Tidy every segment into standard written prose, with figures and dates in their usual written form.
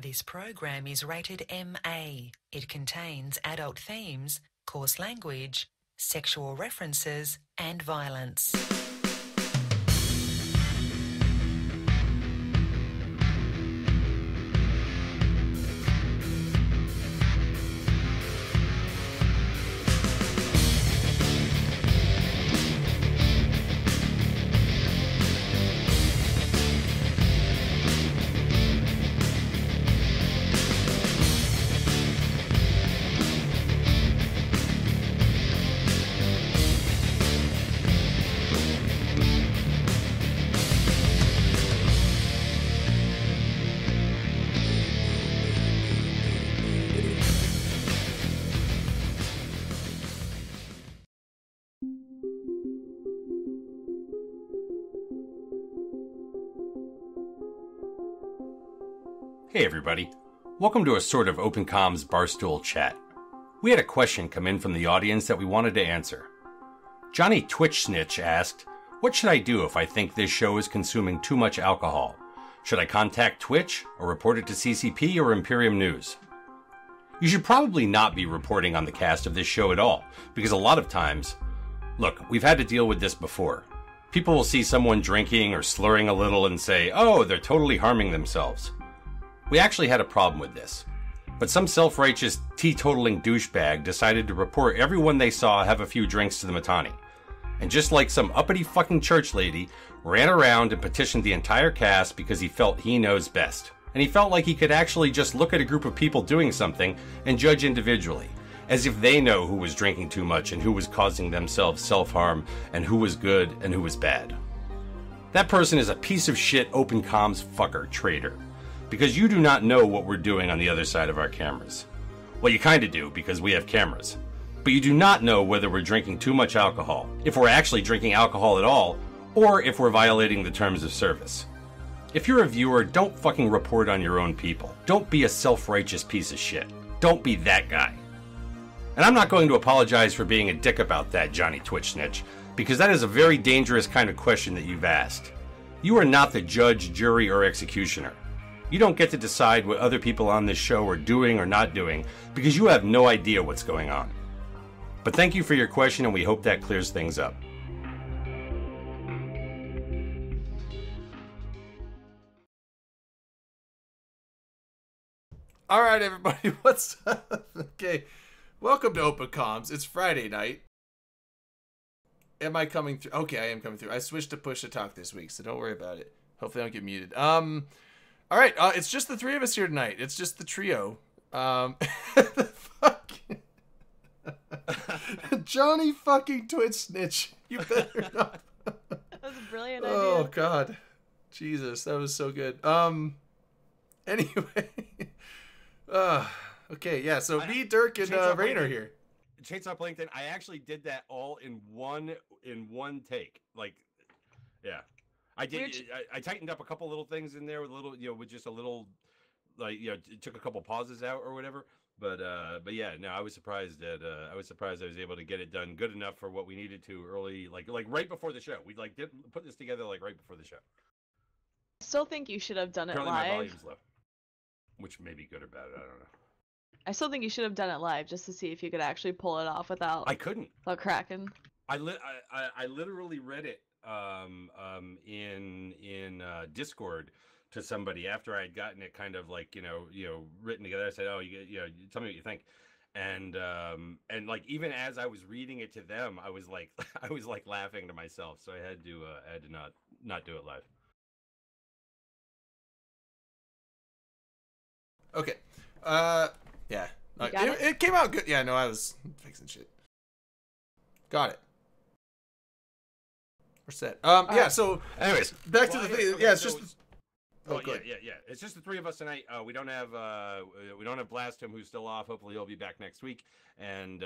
This program is rated MA. It contains adult themes, coarse language, sexual references, and violence. Hey everybody, welcome to a sort of Open Comms Barstool chat. We had a question come in from the audience that we wanted to answer. Johnny Twitch Snitch asked, what should I do if I think this show is consuming too much alcohol? Should I contact Twitch or report it to CCP or Imperium News? You should probably not be reporting on the cast of this show at all, because a lot of times, look, we've had to deal with this before. People will see someone drinking or slurring a little and say, oh, they're totally harming themselves. We actually had a problem with this, but some self-righteous teetotaling douchebag decided to report everyone they saw have a few drinks to the Mittani. And just like some uppity fucking church lady, ran around and petitioned the entire cast because he felt he knows best. And he felt like he could actually just look at a group of people doing something and judge individually, as if they know who was drinking too much and who was causing themselves self-harm and who was good and who was bad. That person is a piece of shit open comms fucker traitor. Because you do not know what we're doing on the other side of our cameras. Well, you kind of do, because we have cameras. But you do not know whether we're drinking too much alcohol, if we're actually drinking alcohol at all, or if we're violating the terms of service. If you're a viewer, don't fucking report on your own people. Don't be a self-righteous piece of shit. Don't be that guy. And I'm not going to apologize for being a dick about that, Johnny Twitch Snitch, because that is a very dangerous kind of question that you've asked. You are not the judge, jury, or executioner. You don't get to decide what other people on this show are doing or not doing because you have no idea what's going on. But thank you for your question, and we hope that clears things up. All right, everybody, what's up? Okay, welcome to Open Comms. It's Friday night. Am I coming through? Okay, I am coming through. I switched to push to talk this week, so don't worry about it. Hopefully I don't get muted. All right, it's just the three of us here tonight. It's just the trio. Johnny fucking Twitch Snitch. You better not. That was a brilliant idea. Oh, God. Jesus, that was so good. Anyway. Okay, yeah, so me, Dirk, and Rain are here. Chainsaw Plankton, I actually did that all in one take. Like, yeah. I did. I tightened up a couple little things in there with a little, with just a little, like, took a couple pauses out or whatever. But yeah, no, I was surprised that I was able to get it done good enough for what we needed to early, like right before the show. We did put this together like right before the show. I still think you should have done it Apparently live. my volume's low, which may be good or bad. I don't know. I still think you should have done it live just to see if you could actually pull it off without. I couldn't. Without cracking. I literally read it in Discord to somebody after I had gotten it kind of like written together. I said, oh, tell me what you think, and like even as I was reading it to them, I was like laughing to myself, so I had to not do it live. Okay, yeah, it came out good. Yeah, no, I was fixing shit. Got it. We're set. Yeah. So, anyways, back to the thing. Yeah, it's just. Oh, yeah. It's just the three of us tonight. We don't have Blastum, who's still off. Hopefully, he'll be back next week. And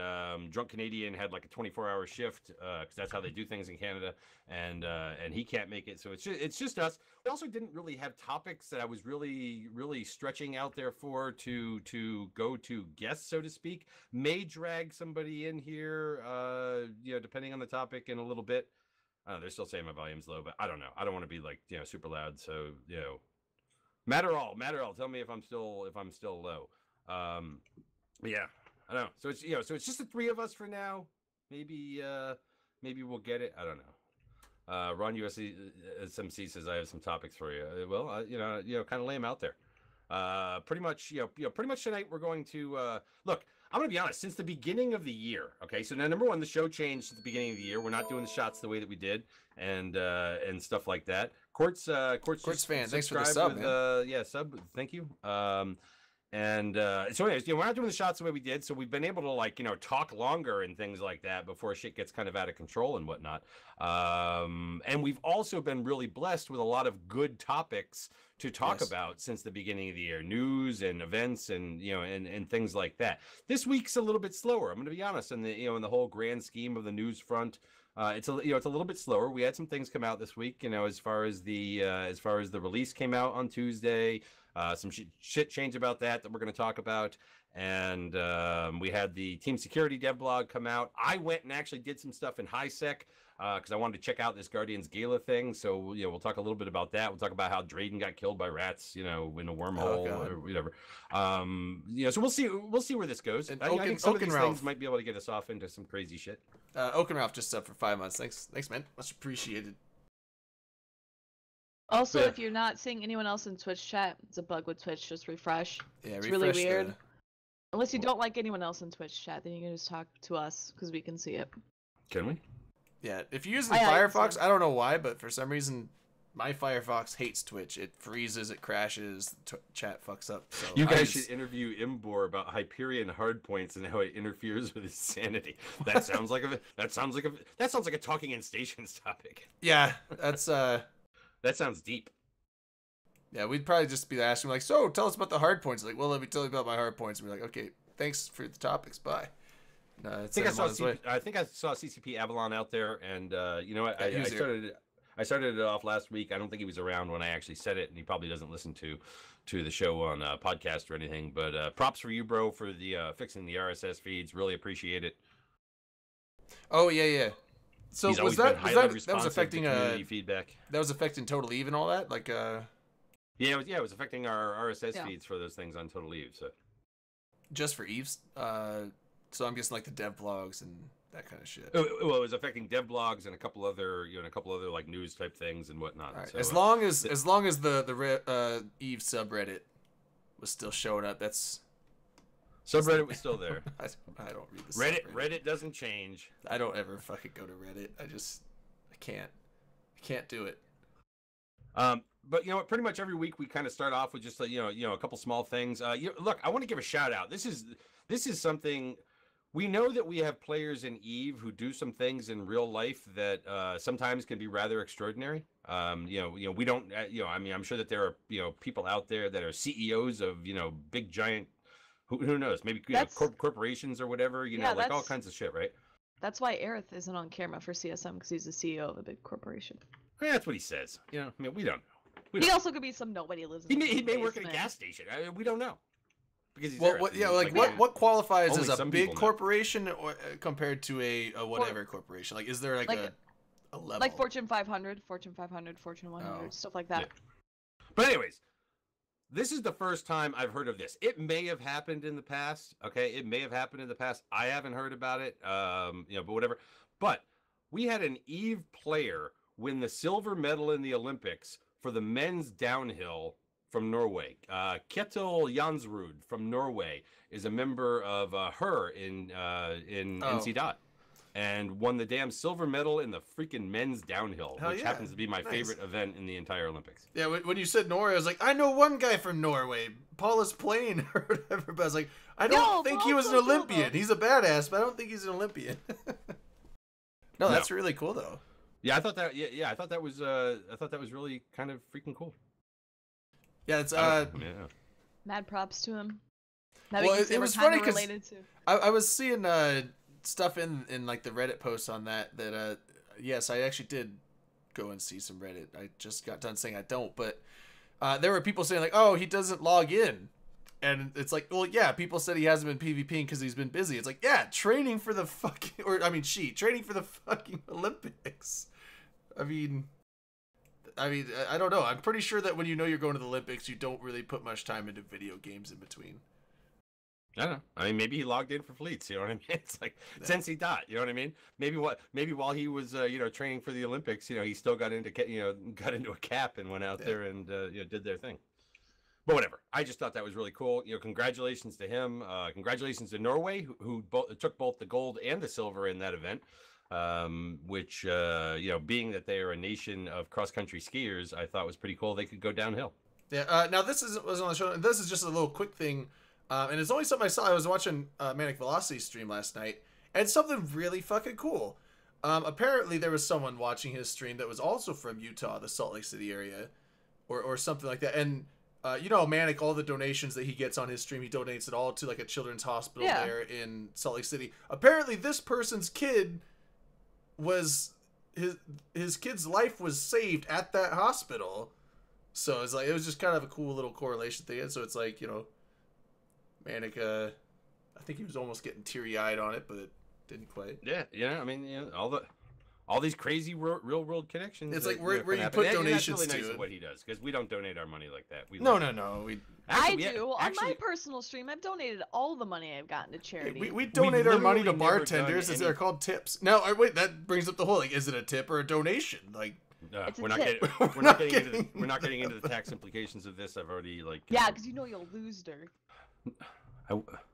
Drunk Canadian had like a 24-hour shift because that's how they do things in Canada. And he can't make it, so it's just us. We also didn't really have topics that I was really stretching out there for to go to guests, so to speak. May drag somebody in here, depending on the topic in a little bit. They're still saying my volume's low, but I don't know. I don't want to be like super loud, so Matterall. Tell me if I'm still low. But yeah, I don't know. So it's so it's just the three of us for now. Maybe we'll get it. I don't know. Ron USC SMC says I have some topics for you. Well, kind of lay them out there. Pretty much tonight we're going to look. I'm going to be honest. Since the beginning of the year, okay. So now, number one, the show changed at the beginning of the year. We're not doing the shots the way that we did, and stuff like that. Quartz fan, thanks for the sub, man. Sub. Thank you. So anyways, we're not doing the shots the way we did, so we've been able to talk longer and things like that before shit gets kind of out of control and whatnot. And we've also been really blessed with a lot of good topics to talk about since the beginning of the year, news and events and and things like that. This week's a little bit slower. I'm going to be honest, in the whole grand scheme of the news front. It's a little bit slower. We had some things come out this week, as far as the release came out on Tuesday. Some shit change about that we're going to talk about. And we had the Team Security dev blog come out. I went and actually did some stuff in HiSec because I wanted to check out this Guardians Gala thing. So we'll talk a little bit about that. We'll talk about how Drayden got killed by rats, in a wormhole or whatever. So we'll see where this goes. And I think some of these things might be able to get us off into some crazy shit. Oaken Ralph just subbed for 5 months. Thanks, man. Much appreciated. Also, if you're not seeing anyone else in Twitch chat, it's a bug with Twitch. Just refresh. Yeah, it's really weird. Unless you don't like anyone else in Twitch chat, then you can just talk to us because we can see it. Can we? Yeah, if you're using Firefox, I don't know why, but for some reason, my Firefox hates Twitch. It freezes, it crashes, chat fucks up. So you guys should interview Imbor about Hyperion hardpoints and how it interferes with his sanity. That sounds like a Talking in Stations topic. Yeah, that's that sounds deep. Yeah, we'd probably just be asking like, so tell us about the hard points. Like, well, let me tell you about my hard points. And we're like, okay, thanks for the topics. Bye. I think I saw CCP Avalon out there, and you know what? I started it off last week. I don't think he was around when I actually said it, and he probably doesn't listen to the show on podcast or anything. But props for you, bro, for the fixing the RSS feeds. Really appreciate it. Oh yeah. So was that affecting community feedback? That was affecting Total Eve and all that, like Yeah, it was affecting our RSS feeds for those things on Total Eve. So just for Eve's, so I'm guessing like the dev blogs and that kind of shit. Well, it was affecting dev blogs and a couple other like news type things and whatnot. Right. So, as long as the Eve subreddit was still showing up, that's subreddit was still there. I don't read the Reddit. subreddit. Reddit doesn't change. I don't ever fucking go to Reddit. I can't do it. But pretty much every week we kind of start off with just a couple small things. Look, I want to give a shout out. This is something. We know that we have players in EVE who do some things in real life that sometimes can be rather extraordinary. We don't. I'm sure that there are people out there that are CEOs of big giant. Who knows? Maybe corporations or whatever. Like all kinds of shit, right? That's why Aerith isn't on camera for CSM because he's the CEO of a big corporation. Yeah, that's what he says. We don't know. He also could be some nobody lives in He may work at a gas station. We don't know. Because he's what qualifies as a big corporation compared to a whatever corporation? Like, is there like a level? Like Fortune 500, Fortune 100, stuff like that. Yeah. But anyways, this is the first time I've heard of this. It may have happened in the past. Okay, it may have happened in the past. I haven't heard about it. But whatever. But we had an EVE player win the silver medal in the Olympics for the men's downhill from Norway. Kjetil Jansrud from Norway is a member of her in NC Dot and won the damn silver medal in the freaking men's downhill, which happens to be my favorite event in the entire Olympics. Yeah, when you said Norway, I was like, I know one guy from Norway, Paulus Plain or whatever, but I was like, I don't think he was an Olympian. He's a badass, but I don't think he's an Olympian. No, that's really cool though. Yeah, I thought that. Yeah, I thought that was really kind of freaking cool. Yeah, it's mad props to him. It was funny because I was seeing stuff in like the Reddit posts on that yes, I actually did go and see some Reddit. I just got done saying I don't, but there were people saying like, oh, he doesn't log in. And it's like, well, yeah, people said he hasn't been PvPing because he's been busy. It's like, yeah, training for the fucking training for the fucking Olympics. I mean, I mean, I don't know. I'm pretty sure that when you know you're going to the Olympics, you don't really put much time into video games in between. I don't know. I mean, maybe he logged in for fleets. You know what I mean? It's like since he dot. You know what I mean? Maybe while he was training for the Olympics, he still got into a cap and went out there and did their thing. But whatever. I just thought that was really cool. Congratulations to him. Congratulations to Norway, who took both the gold and the silver in that event. Which being that they are a nation of cross-country skiers, I thought was pretty cool. They could go downhill. Yeah. Now this was on the show. This is just a little quick thing, and it's only something I saw. I was watching Manic Velocity stream last night, and it's something really fucking cool. Apparently, there was someone watching his stream that was also from Utah, the Salt Lake City area, or something like that. And Manic, all the donations that he gets on his stream, he donates it all to like a children's hospital there in Salt Lake City. Apparently, this person's kid was his kid's life was saved at that hospital, so it's like it was just kind of a cool little correlation thing. And so it's like Manic, I think he was almost getting teary-eyed on it, but it didn't quite. Yeah, I mean, all these crazy real world connections. It's like where you put donations that's really nice to of what he does, because we don't donate our money like that. No. I do. On my personal stream, I've donated all the money I've gotten to charity. We donate our money to bartenders, as they're called tips. Now, wait, that brings up the whole, like, is it a tip or a donation? Like, we're not getting into the tax implications of this. I've already because you'll lose, Dirk.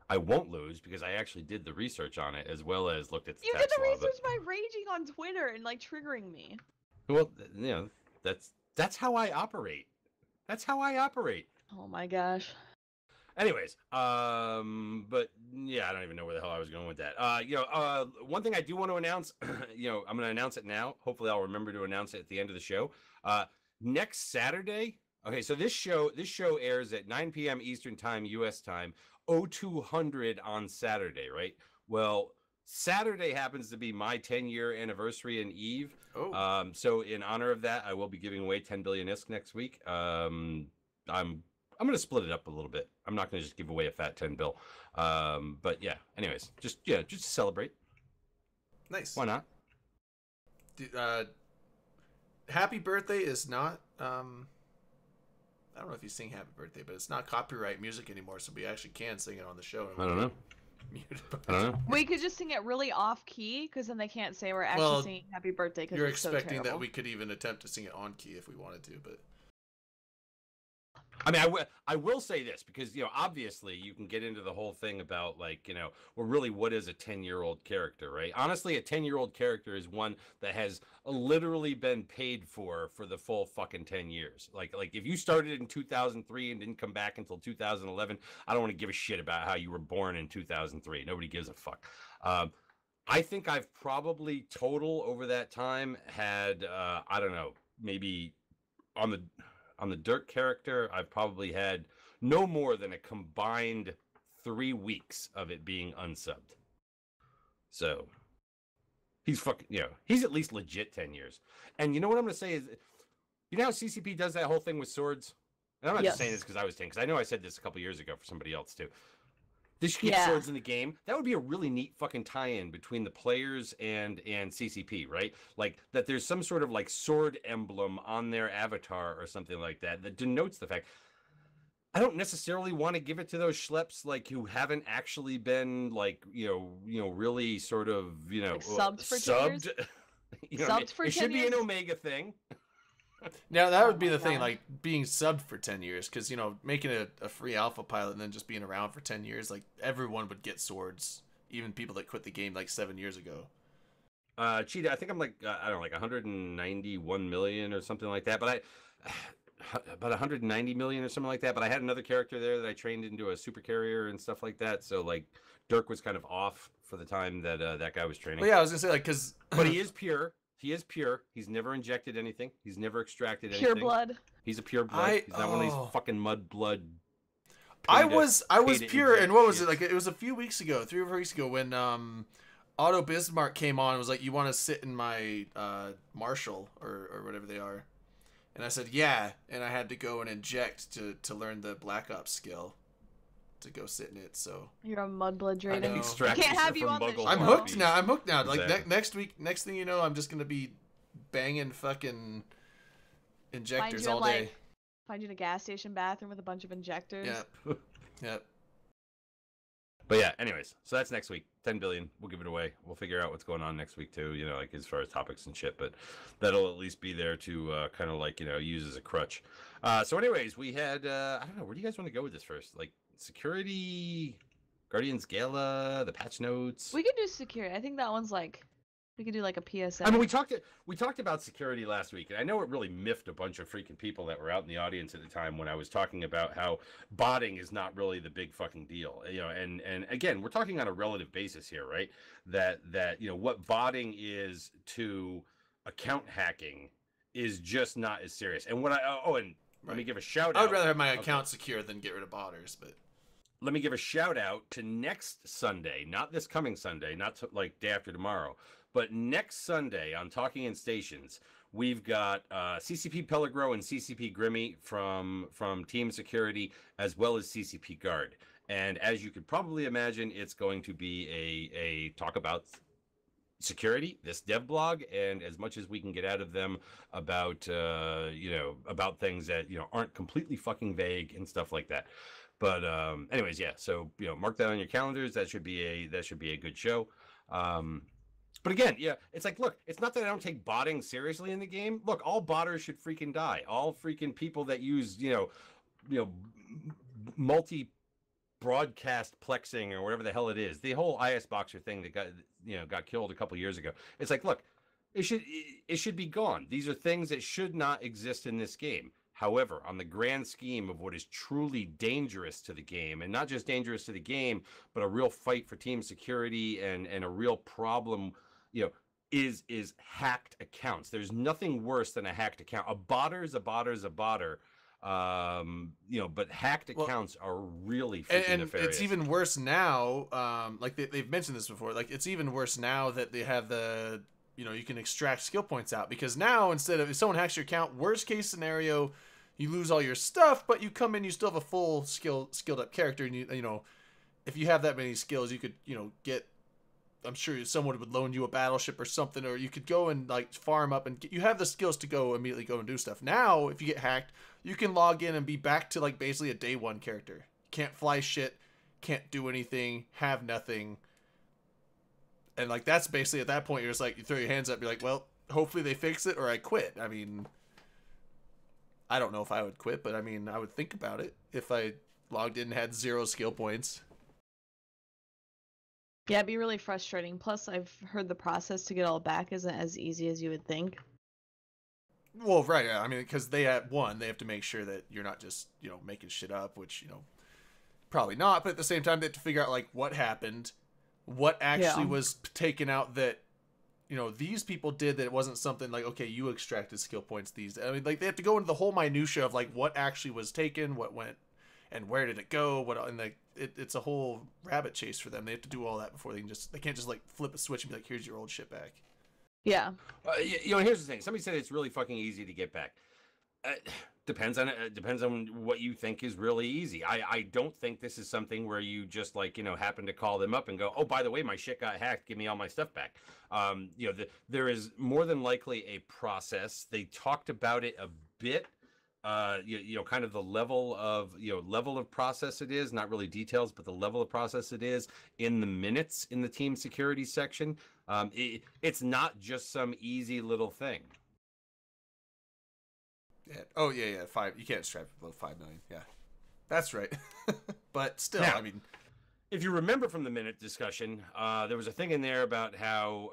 I won't lose because I actually did the research on it as well as looked at the You tax did the law, research by raging on Twitter and triggering me. Well, that's how I operate. That's how I operate. Oh my gosh. Anyways, but yeah, I don't even know where the hell I was going with that. One thing I do want to announce, I'm going to announce it now. Hopefully I'll remember to announce it at the end of the show. Next Saturday. Okay, so this show airs at 9 p.m. Eastern Time, U.S. time, 0200 on Saturday, right? Well, Saturday happens to be my 10-year anniversary in EVE. Oh. So in honor of that, I will be giving away 10 billion ISK next week. I'm going to split it up a little bit. I'm not going to just give away a fat 10 bill. But yeah, anyways, just to celebrate. Nice. Why not? Happy birthday is not, I don't know if you sing happy birthday, but it's not copyright music anymore, so we actually can sing it on the show. I don't know. I don't know. We could just sing it really off key, because then they can't say we're actually singing happy birthday. You're expecting that we could even attempt to sing it on key if we wanted to, but I mean, I will say this because, obviously you can get into the whole thing about really what is a 10-year-old character, right? Honestly, a 10-year-old character is one that has literally been paid for the full fucking 10 years. Like if you started in 2003 and didn't come back until 2011, I don't want to give a shit about how you were born in 2003. Nobody gives a fuck. I think I've probably total over that time had, I don't know, maybe on the Dirk character, I've probably had no more than a combined 3 weeks of it being unsubbed. So he's fucking, he's at least legit 10 years. And you know what I'm going to say is, how CCP does that whole thing with swords? And I'm not just saying this because I was 10, because I know I said this a couple years ago for somebody else too. They should get swords in the game. That would be a really neat fucking tie-in between the players and CCP, right? Like that there's some sort of sword emblem on their avatar or something like that denotes the fact. I don't necessarily want to give it to those schleps who haven't actually been really sort of subbed for subbed. Subbed for 10 years. It should be an Omega thing. Now that would be the thing, being subbed for 10 years, because making a free alpha pilot and then just being around for 10 years, everyone would get swords, even people that quit the game 7 years ago. Cheetah, I think I'm I don't know, 191 million or something like that, but about 190 million or something like that. But I had another character there that I trained into a super carrier and stuff like that. So Dirk was kind of off for the time that that guy was training. Well, yeah, I was gonna say because but he is pure. He is pure. He's never injected anything. He's never extracted anything. Pure blood. He's a pure blood. He's not one of these fucking mud blood. I was pure, and what was it? It was a few weeks ago, 3 or 4 weeks ago, when Otto Bismarck came on and was like, "You want to sit in my Marshall or whatever they are?" And I said, "Yeah," and I had to go and inject to learn the Black Ops skill to go sit in it. So you're a mudblood draining. I can't have you on the show. I'm hooked now. Exactly. Like next week, next thing you know, I'm just gonna be banging fucking Injectors you in, all day. Find you in a gas station bathroom with a bunch of injectors. Yep. Yep. But yeah, anyways, so that's next week. 10 billion. We'll give it away. We'll figure out what's going on next week too, like as far as topics and shit, but that'll at least be there to kind of like, use as a crutch. So anyways, we had, I don't know, where do you guys want to go with this first? Like security, Guardians Gala, the patch notes? We could do security. I think that one's like, we could do like a PSA. I mean, we talked about security last week, and I know it really miffed a bunch of freaking people that were out in the audience at the time when I was talking about how botting is not really the big fucking deal. And again, we're talking on a relative basis here, right? That what botting is to account hacking is just not as serious. And what let me give a shout out. I would rather have my account secure than get rid of botters, but let me give a shout out to next Sunday, not this coming Sunday, not like day after tomorrow, but next Sunday on Talking in Stations, we've got CCP Pellegro and CCP Grimmy from Team Security, as well as CCP Guard. And as you could probably imagine, it's going to be a talk about security, this dev blog, and as much as we can get out of them about about things that aren't completely fucking vague and stuff like that. But anyways, yeah. So mark that on your calendars. That should be a good show. But again, yeah, it's like, look, it's not that I don't take botting seriously in the game. Look, all botters should freaking die. All freaking people that use multi broadcast plexing or whatever the hell it is, the whole IS Boxer thing that got killed a couple years ago. It's like, look, it should be gone. These are things that should not exist in this game. However, on the grand scheme of what is truly dangerous to the game, and not just dangerous to the game, but a real fight for team security and a real problem, is hacked accounts. There's nothing worse than a hacked account. A botter is a botter is a botter. But hacked accounts are really freaking nefarious. It's even worse now. Like they've mentioned this before. Like it's even worse now that they have the you can extract skill points out, because now instead of if someone hacks your account, worst case scenario, you lose all your stuff, but you come in, you still have a full skilled up character, and if you have that many skills, you could get. I'm sure someone would loan you a battleship or something, or you could go and like farm up and you have the skills to immediately go and do stuff. Now, if you get hacked, you can log in and be back to like basically a day one character. Can't fly shit, can't do anything, have nothing. And like that's basically at that point you're just like you throw your hands up, you're like, well, hopefully they fix it or I quit. I mean, I don't know if I would quit, but I mean I would think about it if I logged in and had 0 skill points. Yeah, it'd be really frustrating. Plus, I've heard the process to get all back isn't as easy as you would think. Well, right. I mean, because they have to make sure that you're not just making shit up, which probably not. But at the same time, they have to figure out like what happened, what actually was taken out that these people did, that it wasn't something like, okay, you extracted skill points. I mean, like they have to go into the whole minutia of like what actually was taken, what went, and where did it go, it's a whole rabbit chase for them. They have to do all that before they can't just like flip a switch and be like, here's your old shit back. Yeah. Here's the thing. Somebody said it's really fucking easy to get back. Depends on what you think is really easy. I don't think this is something where you just like happen to call them up and go, oh, by the way, my shit got hacked, give me all my stuff back. There is more than likely a process. They talked about it a bit. Kind of the level of process it is, not really details, but the level of process it is in the minutes in the team security section. It's not just some easy little thing. Yeah. Oh yeah. 5. You can't strive below 5 million. Yeah, that's right. But still, now, I mean, if you remember from the minute discussion, there was a thing in there about how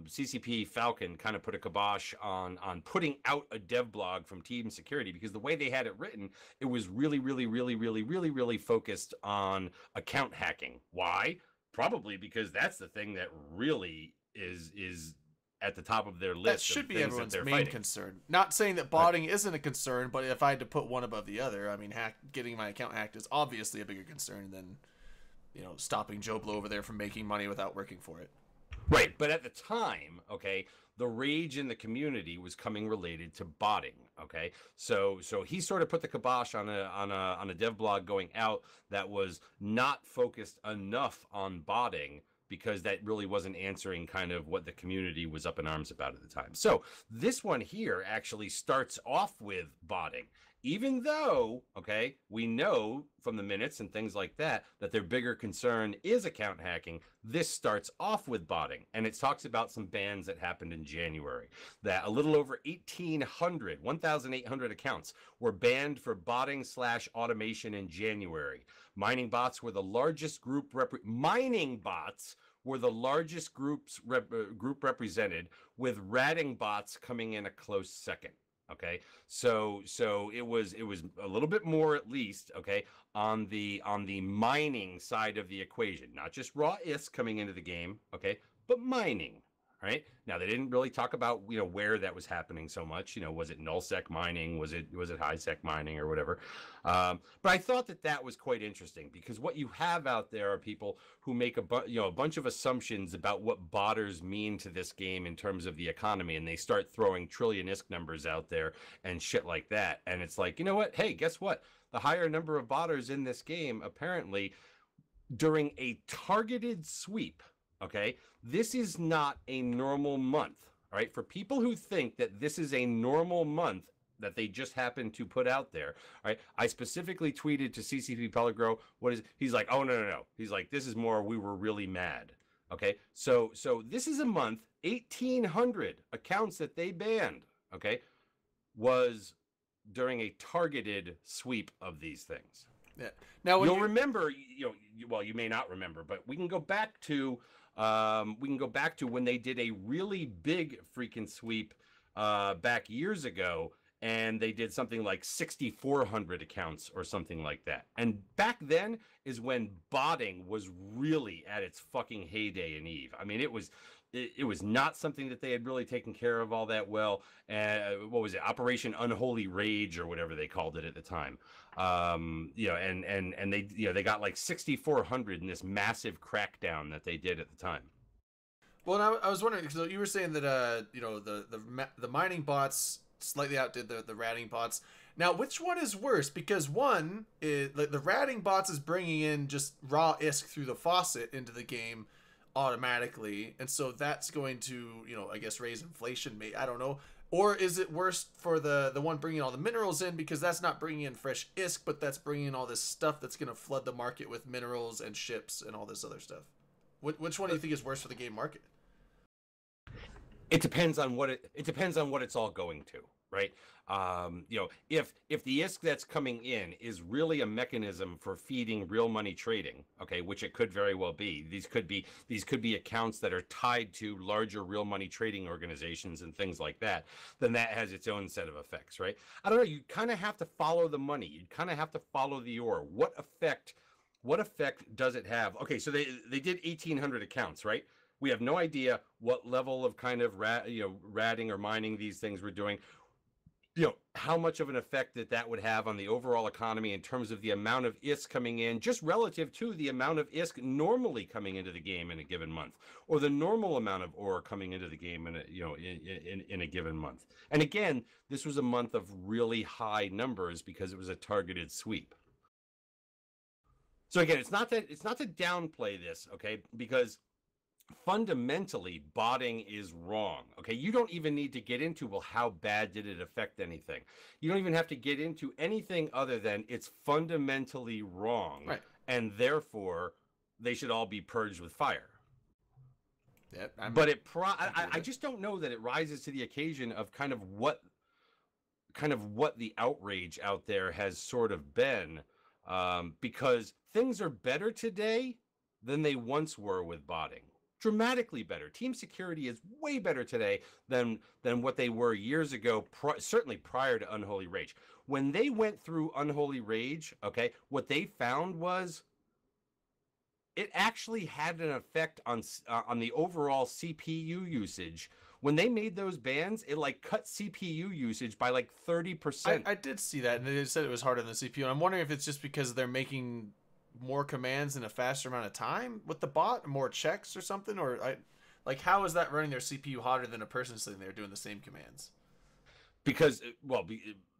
CCP Falcon kind of put a kibosh on putting out a dev blog from Team Security, because the way they had it written, it was really, really, really, really, really, really focused on account hacking. Why? Probably because that's the thing that really is at the top of their list. That should be everyone's main concern. Not saying that botting isn't a concern, but if I had to put one above the other, I mean, getting my account hacked is obviously a bigger concern than, stopping Joe Blow over there from making money without working for it. Right, but at the time, okay, the rage in the community was coming related to botting. Okay, so he sort of put the kibosh on a dev blog going out that was not focused enough on botting, because that really wasn't answering kind of what the community was up in arms about at the time. So this one here actually starts off with botting, even though, okay, we know from the minutes and things like that their bigger concern is account hacking. This starts off with botting, and it talks about some bans that happened in January, that a little over 1,800 accounts were banned for botting / automation in January. Mining bots were the largest group group represented, with ratting bots coming in a close second. Okay, so it was a little bit more, at least, okay, on the mining side of the equation, not just raw ISK coming into the game, okay, but mining. Right now, they didn't really talk about where that was happening so much. Was it nullsec mining? Was it highsec mining or whatever? But I thought that was quite interesting, because what you have out there are people who make a bunch of assumptions about what botters mean to this game in terms of the economy, and they start throwing trillion ISK numbers out there and shit like that. And it's like, you know what? Hey, guess what? The higher number of botters in this game, apparently, during a targeted sweep. Okay, this is not a normal month, all right? For people who think that this is a normal month that they just happened to put out there, all right? I specifically tweeted to CCP Pellegro, he's like, oh, no. He's like, this is more, we were really mad, okay? So this is a month, 1,800 accounts that they banned, okay, was during a targeted sweep of these things. Yeah. Now, you'll remember, you may not remember, but we can go back to when they did a really big freaking sweep back years ago, and they did something like 6,400 accounts or something like that. And back then is when botting was really at its fucking heyday in EVE. I mean, it was not something that they had really taken care of all that well. What was it? Operation Unholy Rage, or whatever they called it at the time. And they got like 6,400 in this massive crackdown that they did at the time. Well, I was wondering, because you were saying that the mining bots slightly outdid the ratting bots. Now, which one is worse? Because one is the ratting bots is bringing in just raw ISK through the faucet into the game automatically, and so that's going to I guess raise inflation. I don't know. Or is it worse for the one bringing all the minerals in, because that's not bringing in fresh ISK, but that's bringing in all this stuff that's going to flood the market with minerals and ships and all this other stuff? Which one do you think is worse for the game market? It depends on what it's all going to, right? If the ISK that's coming in is really a mechanism for feeding real money trading, okay, which it could very well be. These could be accounts that are tied to larger real money trading organizations and things like that. Then that has its own set of effects, right? I don't know. You kind of have to follow the money. You kind of have to follow the ore. What effect does it have? Okay, so they did 1,800 accounts, right? We have no idea what level of kind of ratting or mining these things were doing. How much of an effect that would have on the overall economy in terms of the amount of ISK coming in, just relative to the amount of ISK normally coming into the game in a given month, or the normal amount of ore coming into the game in a given month. And again, this was a month of really high numbers because it was a targeted sweep. So again, it's not to downplay this, okay, because fundamentally botting is wrong. Okay, you don't even need to get into, well, how bad did it affect anything? You don't even have to get into anything other than it's fundamentally wrong, right? And therefore they should all be purged with fire. Yeah, I just don't know that it rises to the occasion of kind of what the outrage out there has sort of been, because things are better today than they once were with botting. Dramatically better. Team security is way better today than what they were years ago, certainly prior to Unholy Rage. When they went through Unholy Rage, okay, what they found was it actually had an effect on the overall CPU usage. When they made those bans, it like cut CPU usage by like 30%. I did see that, and they said it was harder than the CPU. And I'm wondering if it's just because they're making more commands in a faster amount of time with the bot, more checks or something, or how is that running their CPU hotter than a person sitting there doing the same commands? Because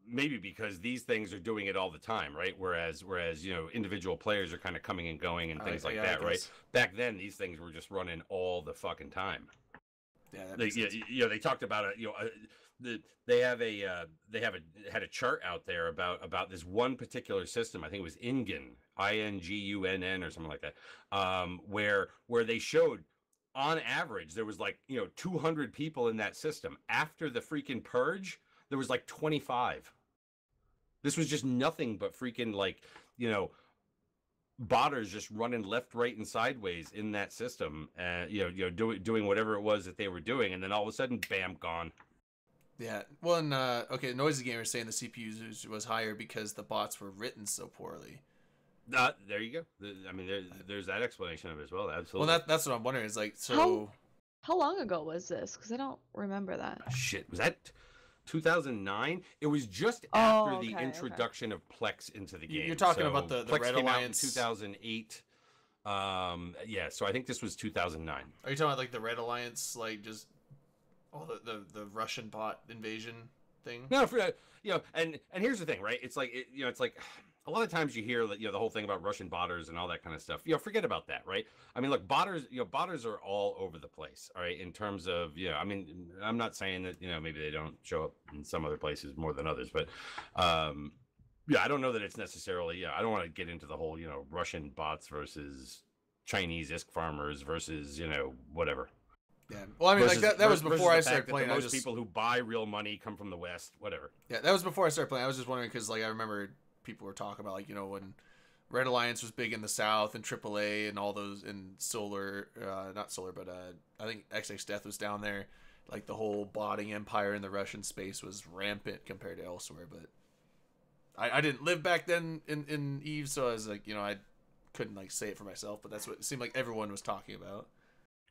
maybe because these things are doing it all the time, right? Whereas individual players are kind of coming and going and things like that, right? Back then, these things were just running all the fucking time. Yeah, that makes sense. They talked about it. They had a chart out there about this one particular system. I think it was Ingen, INGUNN or something like that, where they showed on average there was 200 people in that system. After the freaking purge, there was 25. This was just nothing but freaking botters just running left, right, and sideways in that system, doing whatever it was that they were doing, and then all of a sudden, bam, gone. Yeah. Well, and okay, Noisy Gamer saying the CPU usage was higher because the bots were written so poorly. There you go. I mean, there's that explanation of it as well. Absolutely. Well, that's what I'm wondering. Is so. How long ago was this? Because I don't remember that. Shit, was that 2009? It was just after the introduction of Plex into the game. You're talking about the Plex Red came Alliance out in 2008. Yeah, so I think this was 2009. Are you talking about the Red Alliance, just all the Russian bot invasion thing? No, and here's the thing, right? It's it's like a lot of times you hear that the whole thing about Russian botters and all that kind of stuff. Forget about that, right? I mean, look, botters are all over the place, all right, in terms of, I mean, I'm not saying that, maybe they don't show up in some other places more than others, but I don't know that it's necessarily, I don't want to get into the whole, Russian bots versus Chinese ISK farmers versus, whatever. Yeah. Well, I mean, that was before I started playing. Most people who buy real money come from the West, whatever. Yeah, that was before I started playing. I was just wondering because, I remember people were talking about when Red Alliance was big in the South and AAA and all those in Solar, not Solar, but I think XX Death was down there. The whole botting empire in the Russian space was rampant compared to elsewhere. But I didn't live back then in EVE, so I was I couldn't say it for myself. But that's what it seemed like everyone was talking about.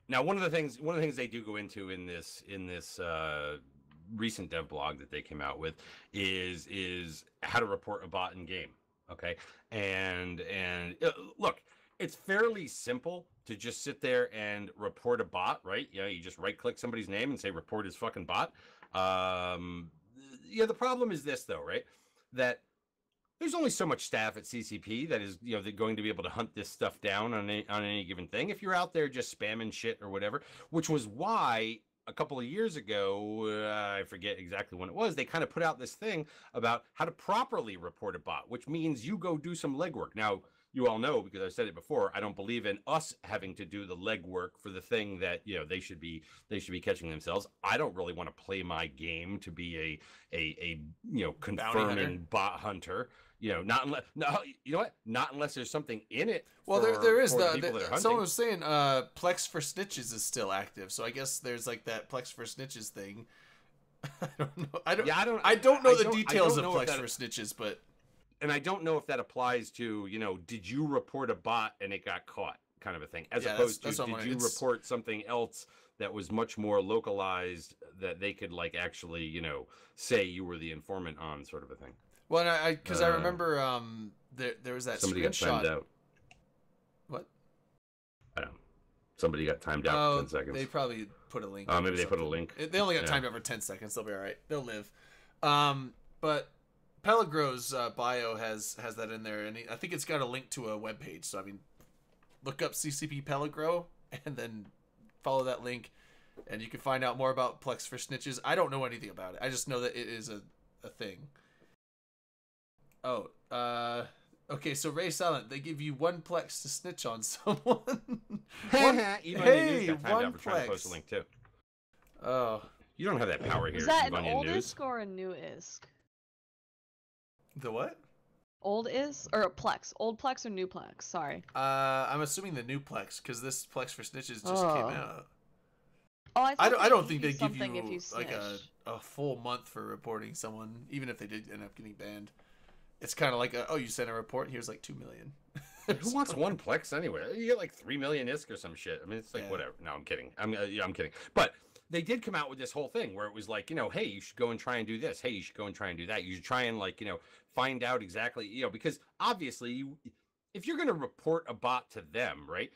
Now, one of the things they do go into in this recent dev blog that they came out with is how to report a bot in game. Okay, and look, it's fairly simple to just sit there and report a bot, right? You just right click somebody's name and say report his fucking bot. The problem is this though, right? That there's only so much staff at CCP that is, they're going to be able to hunt this stuff down on any given thing. If you're out there just spamming shit or whatever, which was why a couple of years ago, I forget exactly when it was, they kind of put out this thing about how to properly report a bot, which means you go do some legwork. Now, you all know, because I've said it before, I don't believe in us having to do the legwork for the thing that they should be catching themselves. I don't really want to play my game to be a confirming bot hunter. Not unless there's something in it. Well, there is someone was saying Plex for Snitches is still active, so I guess there's that Plex for Snitches thing. I don't know. I don't know the details of Plex for Snitches, but. And I don't know if that applies to, did you report a bot and it got caught kind of a thing, as opposed to did you report something else that was much more localized that they could actually, say you were the informant on, sort of a thing. Well, I remember there was that somebody screenshot. Got timed out. What? I don't know. Somebody got timed out for 10 seconds. They probably put a link. Oh, maybe they put a link. They only got timed out for 10 seconds. They'll be all right. They'll live. But Pelagro's bio has that in there, and I think it's got a link to a webpage. So, I mean, look up CCP Pelagro and then follow that link, and you can find out more about Plex for Snitches. I don't know anything about it. I just know that it is a thing. Oh, okay, so Ray Silent, they give you 1 Plex to snitch on someone. Hey, 1 Plex. To post a link too. Oh. You don't have that power here. Is that an old ISK or a new ISK? The what? Old ISK or a Plex? Old Plex or new Plex? Sorry. I'm assuming the new Plex because this Plex for Snitches just came out. Oh, I don't think they give you a full month for reporting someone, even if they did end up getting banned. It's kind of like you sent a report. Here's 2 million. Who wants 1 Plex anyway? You get 3 million ISK or some shit. I mean, it's whatever. No, I'm kidding. I'm kidding. But they did come out with this whole thing where it was hey, you should go and try and do this. Hey, you should go and try and do that. You should try and find out exactly, because obviously if you're going to report a bot to them, right,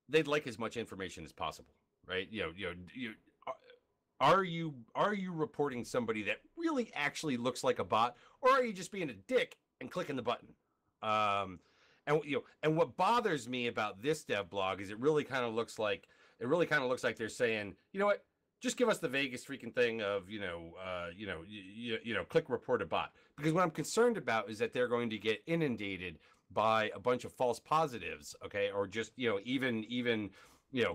they'd like as much information as possible, right? Are you reporting somebody that really actually looks like a bot, or are you just being a dick and clicking the button? And what bothers me about this dev blog is it really kind of looks like they're saying, you know what, just give us the Vegas freaking thing of click report a bot. Because what I'm concerned about is that they're going to get inundated by a bunch of false positives, okay, or just even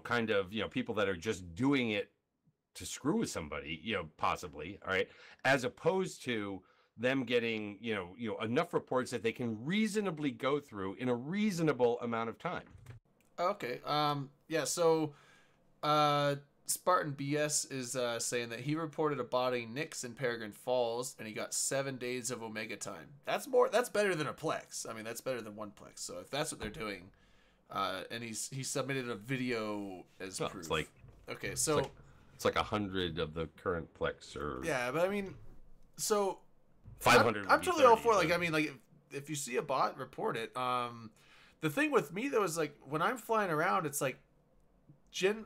kind of people that are just doing it to screw with somebody, possibly, all right, as opposed to them getting enough reports that they can reasonably go through in a reasonable amount of time. Okay. Yeah. So, Spartan BS is saying that he reported a botting Nyx in Peregrine Falls, and he got 7 days of Omega time. That's better than a Plex. I mean, that's better than one Plex. So if that's what they're doing, and he submitted a video as proof. It's like, okay, so it's like 100 of the current Plex, or yeah, but I mean, so 500. I'm totally all for like, I mean, like if you see a bot, report it. The thing with me though is like when I'm flying around, it's like